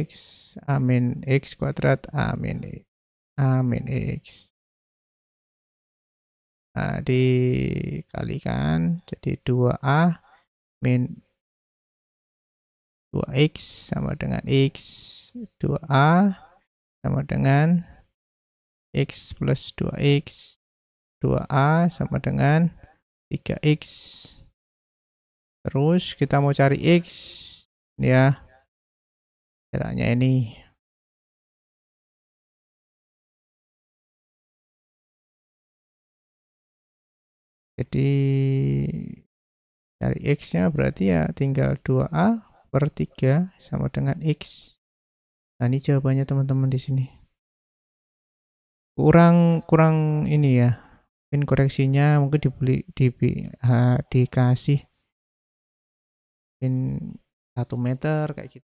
Speaker 1: X, A min X kuadrat, A min X. Nah, dikalikan jadi 2A min 2X sama dengan X. 2A sama dengan X plus 2X. 2A sama dengan 3X. Terus kita mau cari X. Ya, caranya ini. Jadi cari X-nya berarti ya tinggal 2A per 3 sama dengan X. Nah, ini jawabannya teman-teman di sini. Kurang ini ya. Mungkin koreksinya mungkin dikasih 1 meter kayak gitu.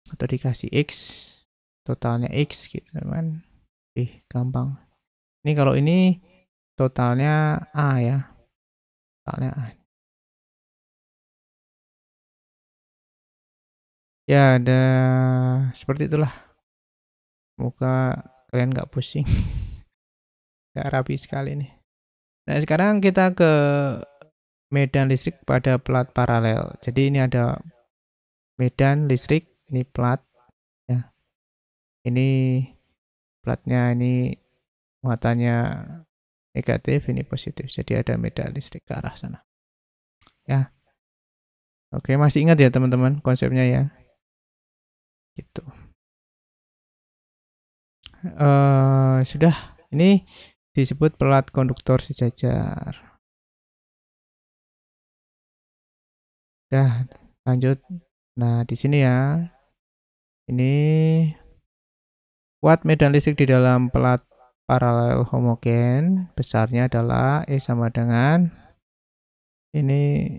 Speaker 1: Atau dikasih X, totalnya X gitu kan. Gampang. Ini kalau ini totalnya A ya. Totalnya A. Ya, ada seperti itulah. Semoga kalian nggak pusing. Nggak rapi sekali nih. Nah, sekarang kita ke medan listrik pada plat paralel. Jadi ini ada medan listrik, ini plat ya. Ini platnya ini muatannya negatif, ini positif. Jadi ada medan listrik ke arah sana. Ya. Oke, masih ingat ya teman-teman konsepnya ya. Gitu. Sudah, ini disebut pelat konduktor sejajar. Dah, lanjut. Nah, di sini ya. Ini kuat medan listrik di dalam pelat paralel homogen besarnya adalah E sama dengan ini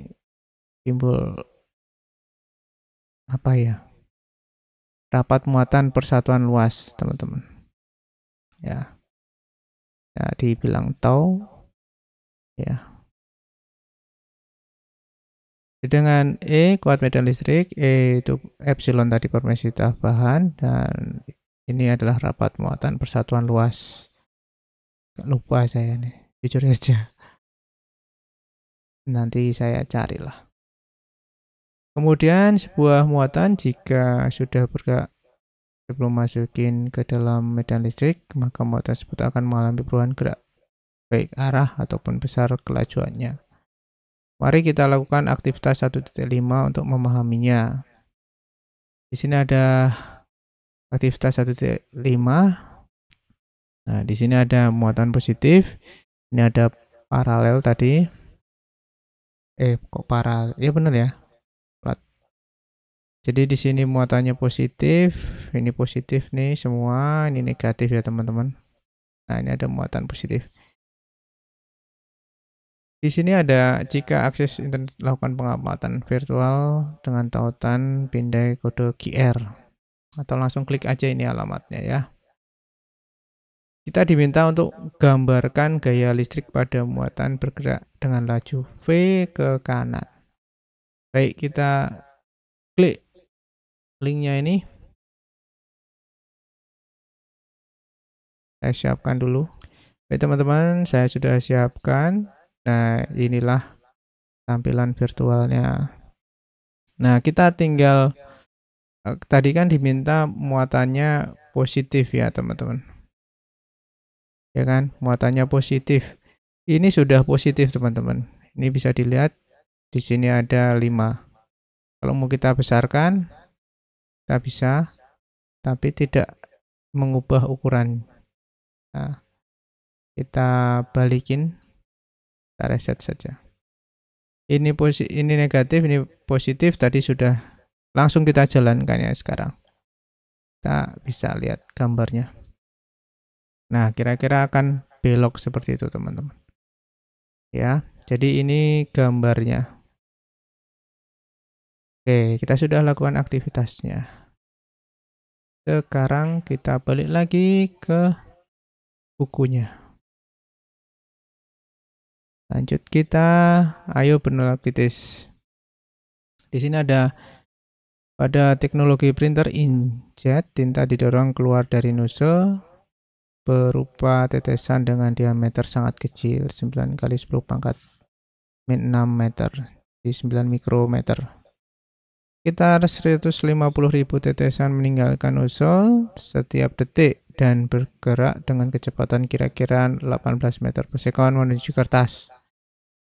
Speaker 1: simbol apa ya? Rapat muatan persatuan luas, teman-teman. Ya. Ya, dibilang tau ya. Dengan E kuat medan listrik, E itu epsilon tadi permesivitas bahan, dan ini adalah rapat muatan persatuan luas. Lupa saya nih, jujur aja. Nanti saya carilah. Kemudian sebuah muatan jika sudah bergerak sebelum masukin ke dalam medan listrik, maka muatan tersebut akan mengalami perubahan gerak, baik arah ataupun besar kelajuannya. Mari kita lakukan aktivitas 1.5 untuk memahaminya. Di sini ada aktivitas 1.5. Nah, di sini ada muatan positif. Ini ada paralel tadi. Kok paralel? Ya benar ya. Jadi di sini muatannya positif, ini positif nih semua, ini negatif ya teman-teman. Nah, ini ada muatan positif. Di sini ada jika akses internet lakukan pengamatan virtual dengan tautan pindai kode QR, atau langsung klik aja ini alamatnya ya. Kita diminta untuk gambarkan gaya listrik pada muatan bergerak dengan laju V ke kanan. Baik, kita klik linknya ini. Saya siapkan dulu. Oke teman-teman, saya sudah siapkan. Nah, inilah tampilan virtualnya. Nah, kita tinggal tadi kan diminta muatannya positif ya, teman-teman. Ya kan? Muatannya positif. Ini sudah positif, teman-teman. Ini bisa dilihat di sini ada 5. Kalau mau kita besarkan, kita bisa, tapi tidak mengubah ukuran. Nah, kita balikin, kita reset saja. Ini negatif, ini positif, tadi sudah langsung kita jalankan ya sekarang. Kita bisa lihat gambarnya. Nah, kira-kira akan belok seperti itu, teman-teman. Ya, jadi ini gambarnya. Oke, kita sudah lakukan aktivitasnya. Sekarang kita balik lagi ke bukunya. Lanjut kita, ayo bernolak kritis. Di sini ada pada teknologi printer inkjet, tinta didorong keluar dari nozzle berupa tetesan dengan diameter sangat kecil, 9 kali 10 pangkat min 6 meter di 9 mikrometer. Sekitar 150.000 tetesan meninggalkan nozzle setiap detik dan bergerak dengan kecepatan kira-kira 18 meter per sekon menuju kertas.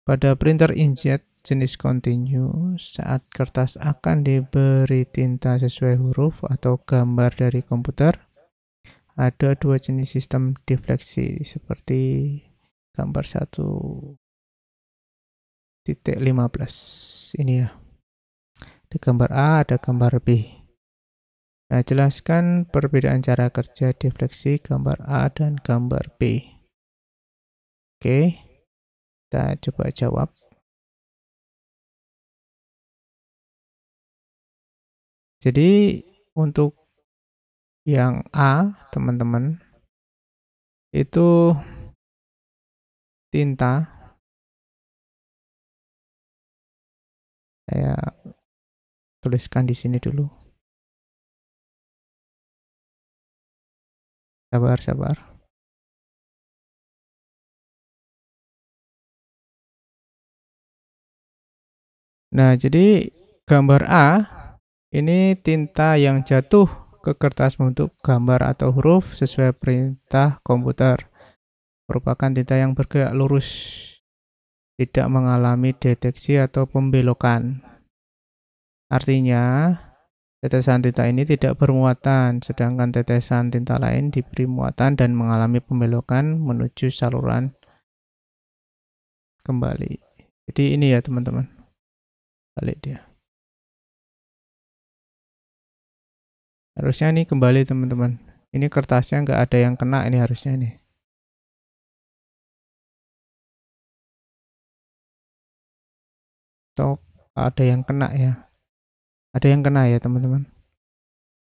Speaker 1: Pada printer inkjet jenis continue, saat kertas akan diberi tinta sesuai huruf atau gambar dari komputer, ada 2 jenis sistem defleksi seperti gambar 1.15 ini ya. Ada gambar A, ada gambar B. Nah, jelaskan perbedaan cara kerja defleksi gambar A dan gambar B. Oke, kita coba jawab. Jadi untuk yang A, teman-teman, itu tinta. Saya tuliskan di sini dulu. Sabar. Nah, jadi gambar A ini tinta yang jatuh ke kertas membentuk gambar atau huruf sesuai perintah komputer. Merupakan tinta yang bergerak lurus, tidak mengalami deteksi atau pembelokan. Artinya, tetesan tinta ini tidak bermuatan, sedangkan tetesan tinta lain diberi muatan dan mengalami pembelokan menuju saluran kembali. Jadi ini ya teman-teman, balik dia. Harusnya ini kembali teman-teman. Ini kertasnya nggak ada yang kena, ini harusnya nih. Atau ada yang kena ya. Ada yang kena ya teman-teman.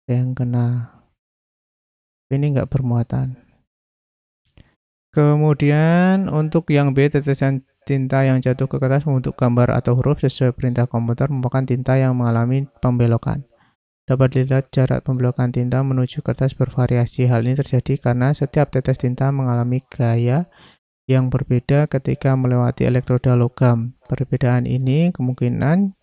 Speaker 1: Ada yang kena. Ini nggak bermuatan. Kemudian untuk yang B, tetesan tinta yang jatuh ke kertas membentuk gambar atau huruf sesuai perintah komputer merupakan tinta yang mengalami pembelokan. Dapat dilihat jarak pembelokan tinta menuju kertas bervariasi. Hal ini terjadi karena setiap tetes tinta mengalami gaya yang berbeda ketika melewati elektroda logam. Perbedaan ini kemungkinan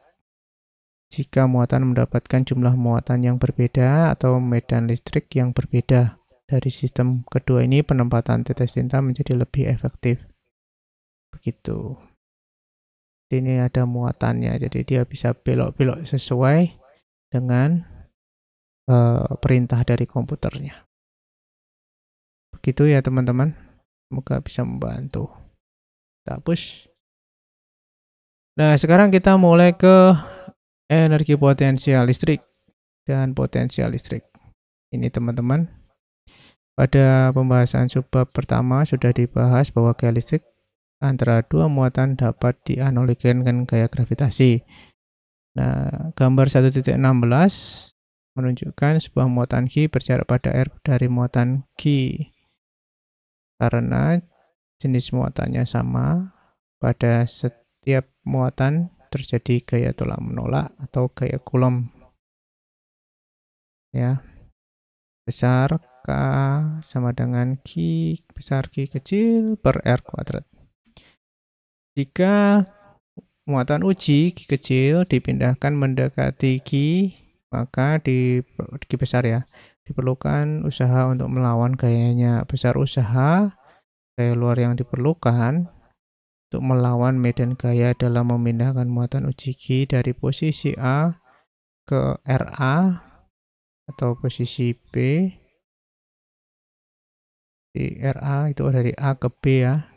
Speaker 1: jika muatan mendapatkan jumlah muatan yang berbeda atau medan listrik yang berbeda. Dari sistem kedua ini, penempatan tetes tinta menjadi lebih efektif. Begitu. Ini ada muatannya, jadi dia bisa belok-belok sesuai dengan perintah dari komputernya. Begitu ya teman-teman. Semoga bisa membantu. Kita push. Nah, sekarang kita mulai ke energi potensial listrik dan potensial listrik. Ini teman-teman. Pada pembahasan subbab pertama sudah dibahas bahwa gaya listrik antara dua muatan dapat dianalogikan dengan gaya gravitasi. Nah, gambar 1.16 menunjukkan sebuah muatan Q berjarak pada R dari muatan Q. Karena jenis muatannya sama, pada setiap muatan terjadi gaya tolak menolak atau gaya Coulomb. Ya. Besar K sama dengan Q besar Q kecil per R kuadrat. Jika muatan uji Q kecil dipindahkan mendekati Q, maka di Q besar ya, diperlukan usaha untuk melawan gayanya. Besar usaha gaya luar yang diperlukan untuk melawan medan gaya dalam memindahkan muatan uji Q dari posisi A ke RA atau posisi B. Di RA itu dari A ke B ya,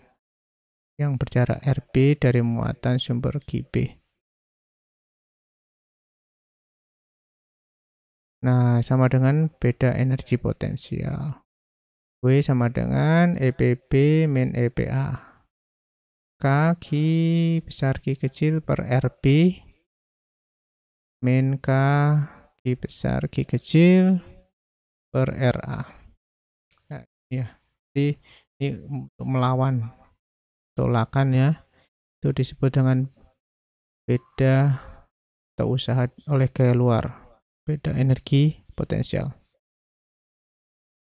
Speaker 1: yang berjarak RB dari muatan sumber GB. Nah, sama dengan beda energi potensial. W sama dengan EPB min EPA. K Q besar Q kecil per RB min K Q besar Q kecil per RA. Nah, ya. Jadi ini untuk melawan tolakan ya, itu disebut dengan beda atau usaha oleh gaya luar, beda energi potensial.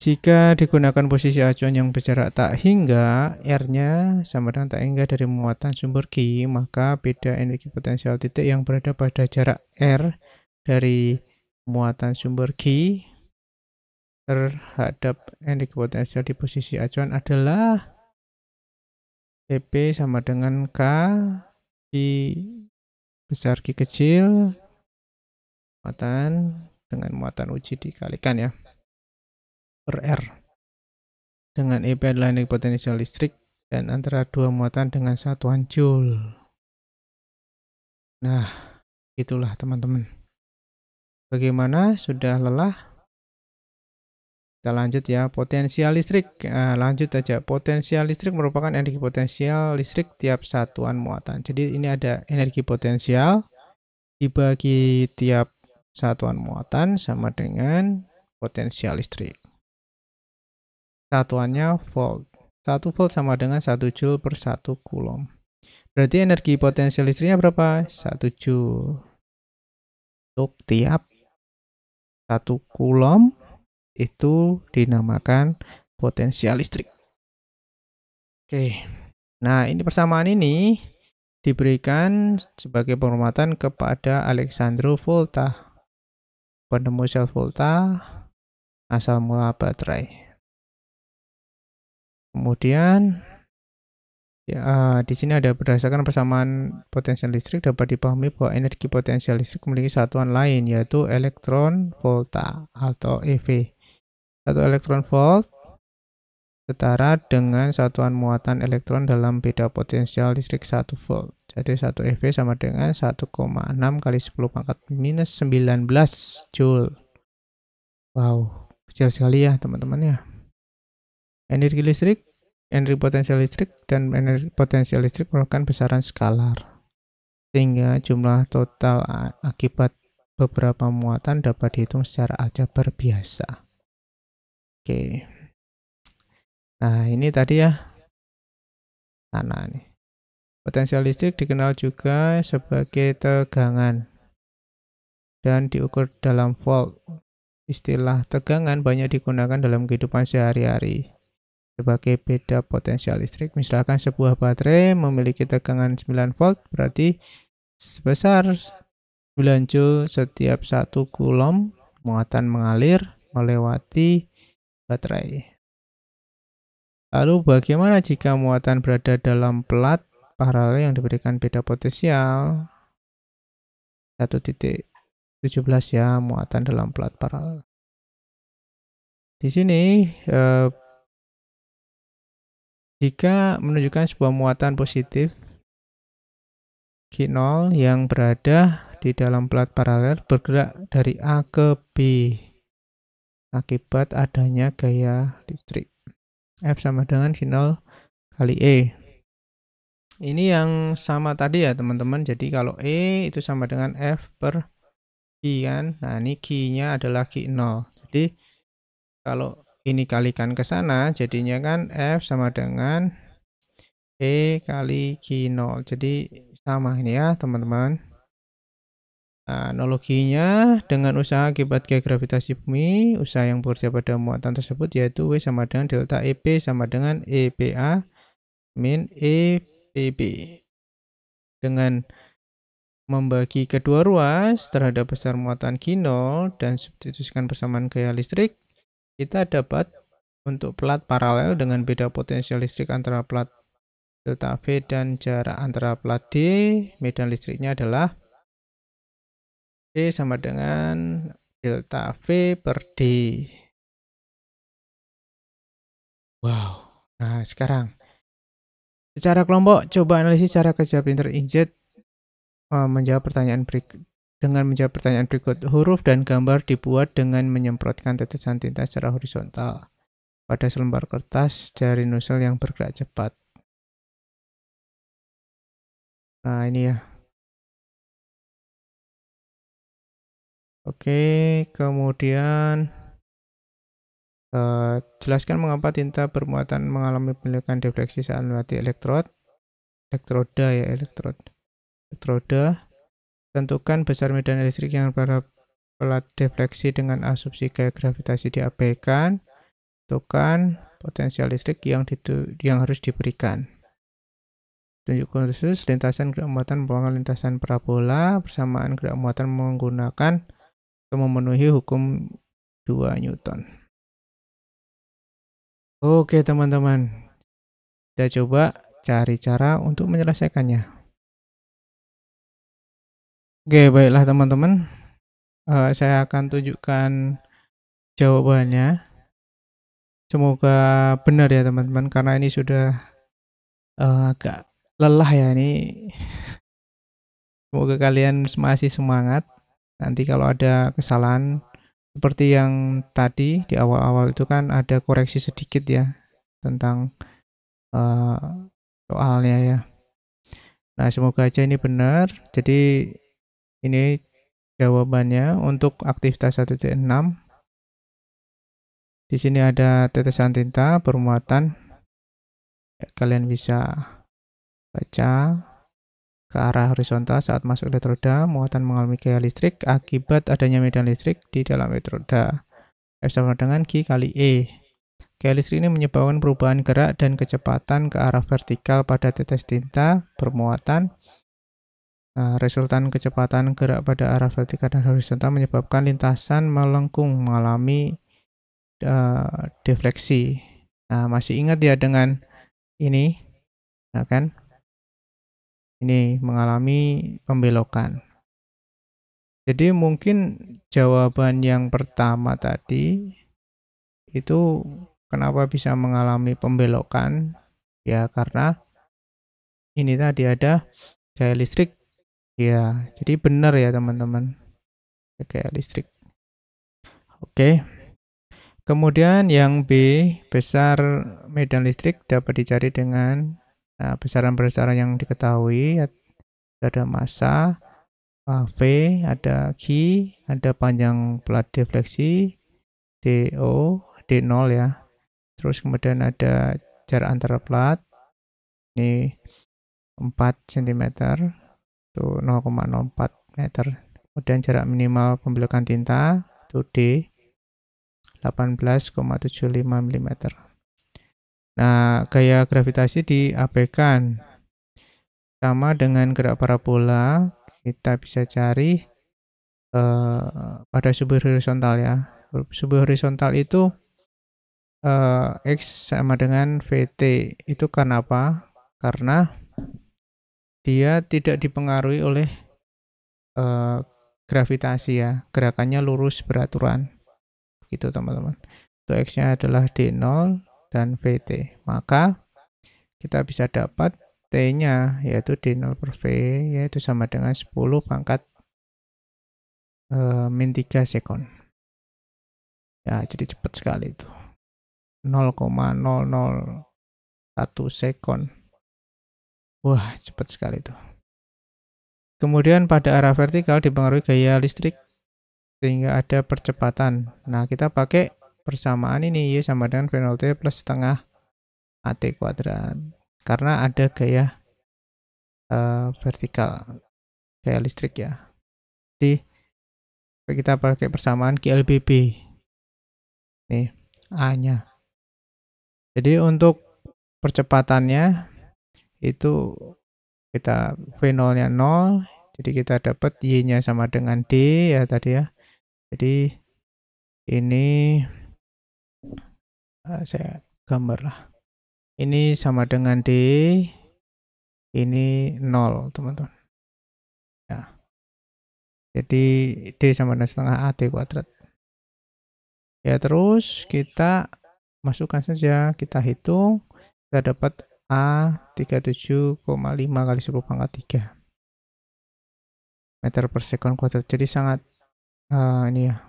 Speaker 1: Jika digunakan posisi acuan yang berjarak tak hingga, R-nya sama dengan tak hingga dari muatan sumber Q, maka beda energi potensial titik yang berada pada jarak R dari muatan sumber Q terhadap energi potensial di posisi acuan adalah EP sama dengan K Q besar Q kecil muatan dengan muatan uji dikalikan ya per R, dengan EP adalah energi potensial listrik dan antara dua muatan dengan satuan joule. Nah, itulah teman-teman. Bagaimana? Sudah lelah? Kita lanjut ya, potensial listrik. Nah, lanjut aja. Potensial listrik merupakan energi potensial listrik tiap satuan muatan. Jadi ini ada energi potensial dibagi tiap satuan muatan sama dengan potensial listrik. Satuannya volt. 1 volt sama dengan 1 joule per 1 coulomb. Berarti energi potensial listriknya berapa? 1 joule. Untuk tiap 1 coulomb itu dinamakan potensial listrik. Oke. Nah, ini persamaan ini diberikan sebagai penghormatan kepada Alessandro Volta, penemu sel volta, asal mula baterai. Kemudian ya, di sini ada berdasarkan persamaan potensial listrik dapat dipahami bahwa energi potensial listrik memiliki satuan lain yaitu elektron volta atau EV. 1 elektron volt setara dengan satuan muatan elektron dalam beda potensial listrik 1 volt. Jadi 1 EV sama dengan 1,6 kali 10 pangkat minus 19 joule. Wow, kecil sekali ya teman-teman ya. Energi listrik, energi potensial listrik, dan energi potensial listrik merupakan besaran skalar. Sehingga jumlah total akibat beberapa muatan dapat dihitung secara aljabar biasa. Oke. Nah, ini tadi ya. Nah, nih. Potensial listrik dikenal juga sebagai tegangan dan diukur dalam volt. Istilah tegangan banyak digunakan dalam kehidupan sehari-hari sebagai beda potensial listrik. Misalkan sebuah baterai memiliki tegangan 9 volt, berarti sebesar 9 joule setiap 1 coulomb muatan mengalir melewati baterai. Lalu bagaimana jika muatan berada dalam plat paralel yang diberikan beda potensial? 1.17 ya, muatan dalam plat paralel. Di sini jika menunjukkan sebuah muatan positif Q0 yang berada di dalam plat paralel bergerak dari A ke B akibat adanya gaya listrik. F sama dengan Q0 kali E. Ini yang sama tadi ya teman-teman. Jadi kalau E itu sama dengan F per Q kan. Nah ini Q-nya adalah Q0. Jadi kalau ini kalikan ke sana jadinya kan F sama dengan E kali Q0. Jadi sama ini ya teman-teman. Nah, analoginya dengan usaha akibat gaya gravitasi bumi, usaha yang bekerja pada muatan tersebut yaitu W sama dengan delta EP sama dengan EPA min EPB. Dengan membagi kedua ruas terhadap besar muatan Q0 dan substitusikan persamaan gaya listrik, kita dapat untuk plat paralel dengan beda potensial listrik antara plat delta V dan jarak antara plat D, medan listriknya adalah E sama dengan delta V per D. Wow. Nah, sekarang secara kelompok coba analisis cara kerja printer inkjet menjawab pertanyaan berikut. Dengan menjawab pertanyaan berikut, huruf dan gambar dibuat dengan menyemprotkan tetesan tinta secara horizontal pada selembar kertas dari nozzle yang bergerak cepat. Nah, ini ya. Oke, kemudian jelaskan mengapa tinta bermuatan mengalami pemilikan defleksi saat melewati elektroda ya, elektroda. Tentukan besar medan listrik yang pada pelat defleksi dengan asumsi gaya gravitasi diabaikan. Tentukan potensial listrik yang harus diberikan. Tunjuk khusus lintasan gerak muatan merupakan lintasan parabola bersamaan gerak muatan menggunakan atau memenuhi hukum 2 Newton. Oke teman-teman, kita coba cari cara untuk menyelesaikannya. Oke, baiklah teman-teman, saya akan tunjukkan jawabannya. Semoga benar ya teman-teman, karena ini sudah agak lelah ya ini. Semoga kalian masih semangat. Nanti kalau ada kesalahan seperti yang tadi di awal-awal itu kan ada koreksi sedikit ya tentang soalnya ya. Nah, semoga aja ini benar. Jadi ini jawabannya untuk aktivitas 1.6. Di sini ada tetesan tinta bermuatan. Kalian bisa baca ke arah horizontal saat masuk elektroda, muatan mengalami gaya listrik akibat adanya medan listrik di dalam elektroda. F sama dengan Q kali E. Gaya listrik ini menyebabkan perubahan gerak dan kecepatan ke arah vertikal pada tetes tinta bermuatan. Resultan kecepatan gerak pada arah vertikal dan horizontal menyebabkan lintasan melengkung mengalami defleksi. Nah, masih ingat ya dengan ini? Nah, kan? Ini mengalami pembelokan. Jadi mungkin jawaban yang pertama tadi itu kenapa bisa mengalami pembelokan? Ya karena ini tadi ada gaya listrik. Ya, jadi benar ya teman-teman. Gaya listrik. Oke. Kemudian yang B, besar medan listrik dapat dicari dengan besaran-besaran yang diketahui. Ada massa, V, ada Q, ada panjang plat defleksi, DO, D0 ya. Terus kemudian ada jarak antara plat. Ini cm itu 0,04 meter. Kemudian jarak minimal pembelokan tinta itu D 18,75 mm. Nah, gaya gravitasi diabaikan. Sama dengan gerak parabola, kita bisa cari pada sumber horizontal ya. Sumber horizontal itu X sama dengan VT. Itu karena apa? Karena dia tidak dipengaruhi oleh gravitasi ya. Gerakannya lurus beraturan. Gitu teman-teman. Untuk X-nya adalah D0 dan VT. Maka kita bisa dapat T-nya yaitu D0 per V yaitu sama dengan 10 pangkat min 3 sekon. Ya, jadi cepat sekali itu. 0,001 sekon. Wah, cepat sekali itu. Kemudian pada arah vertikal dipengaruhi gaya listrik sehingga ada percepatan. Nah, kita pakai persamaan ini Y sama dengan V0 T plus setengah AT kuadrat. Karena ada gaya vertikal, gaya listrik ya. Jadi kita pakai persamaan GLBB. Nih, A-nya. Jadi untuk percepatannya itu kita V0-nya 0, jadi kita dapat Y-nya sama dengan D ya tadi ya. Jadi ini saya gambar lah. Ini sama dengan D, ini 0 teman-teman. Ya. Jadi D sama dengan setengah AT kuadrat. Ya terus kita masukkan saja, kita hitung, kita dapat A 37,5 kali 10 pangkat 3 meter per sekon kuadrat. Jadi sangat ini ya,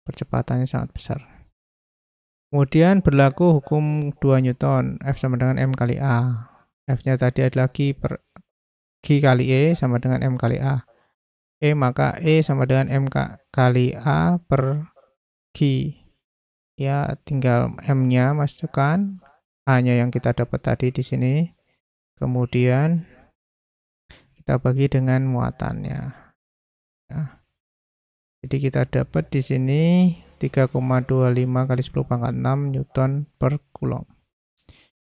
Speaker 1: percepatannya sangat besar. Kemudian berlaku hukum 2 Newton, F sama dengan M kali A. F-nya tadi adalah G kali E sama dengan M kali A. Maka E sama dengan M kali A per G. Ya, tinggal M-nya masukkan, A-nya yang kita dapat tadi di sini. Kemudian kita bagi dengan muatannya. Ya. Jadi kita dapat di sini 3,25 kali 10 pangkat 6 Newton per Coulomb.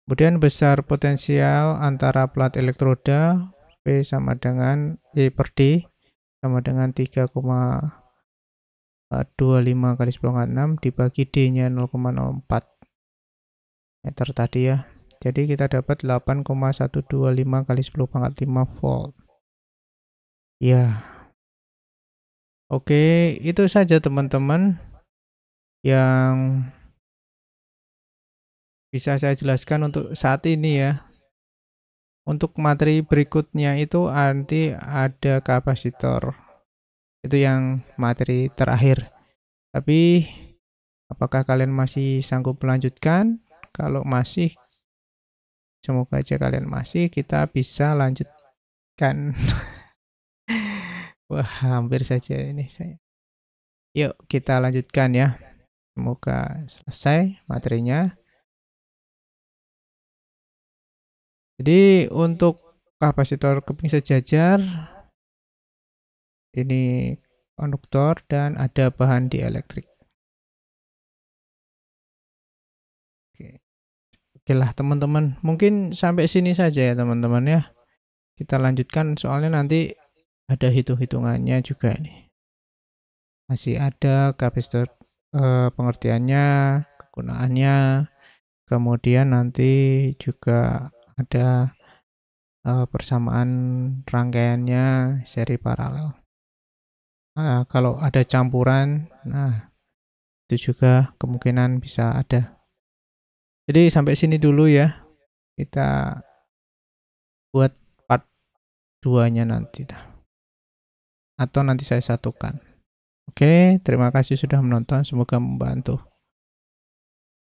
Speaker 1: Kemudian besar potensial antara plat elektroda P sama dengan E per D sama dengan 3,25 kali 10 pangkat 6 dibagi D-nya 0,04 meter tadi ya. Jadi kita dapat 8,125 kali 10 pangkat 5 volt. Ya. Oke, itu saja teman-teman yang bisa saya jelaskan untuk saat ini ya. Untuk materi berikutnya itu nanti ada kapasitor. Itu yang materi terakhir. Tapi apakah kalian masih sanggup melanjutkan? Kalau masih, semoga aja kalian masih, kita bisa lanjutkan. Wah, hampir saja ini saya. Yuk, kita lanjutkan ya. Semoga selesai materinya. Jadi untuk kapasitor keping sejajar, ini konduktor dan ada bahan dielektrik. Oke lah teman-teman, mungkin sampai sini saja ya teman-teman ya. Kita lanjutkan soalnya nanti ada hitung-hitungannya juga nih. Masih ada kapasitor pengertiannya, kegunaannya, kemudian nanti juga ada persamaan rangkaiannya seri paralel. Nah, kalau ada campuran, nah itu juga kemungkinan bisa ada. Jadi sampai sini dulu ya. Kita buat part 2-nya nanti dah. Atau nanti saya satukan. Oke, terima kasih sudah menonton, semoga membantu.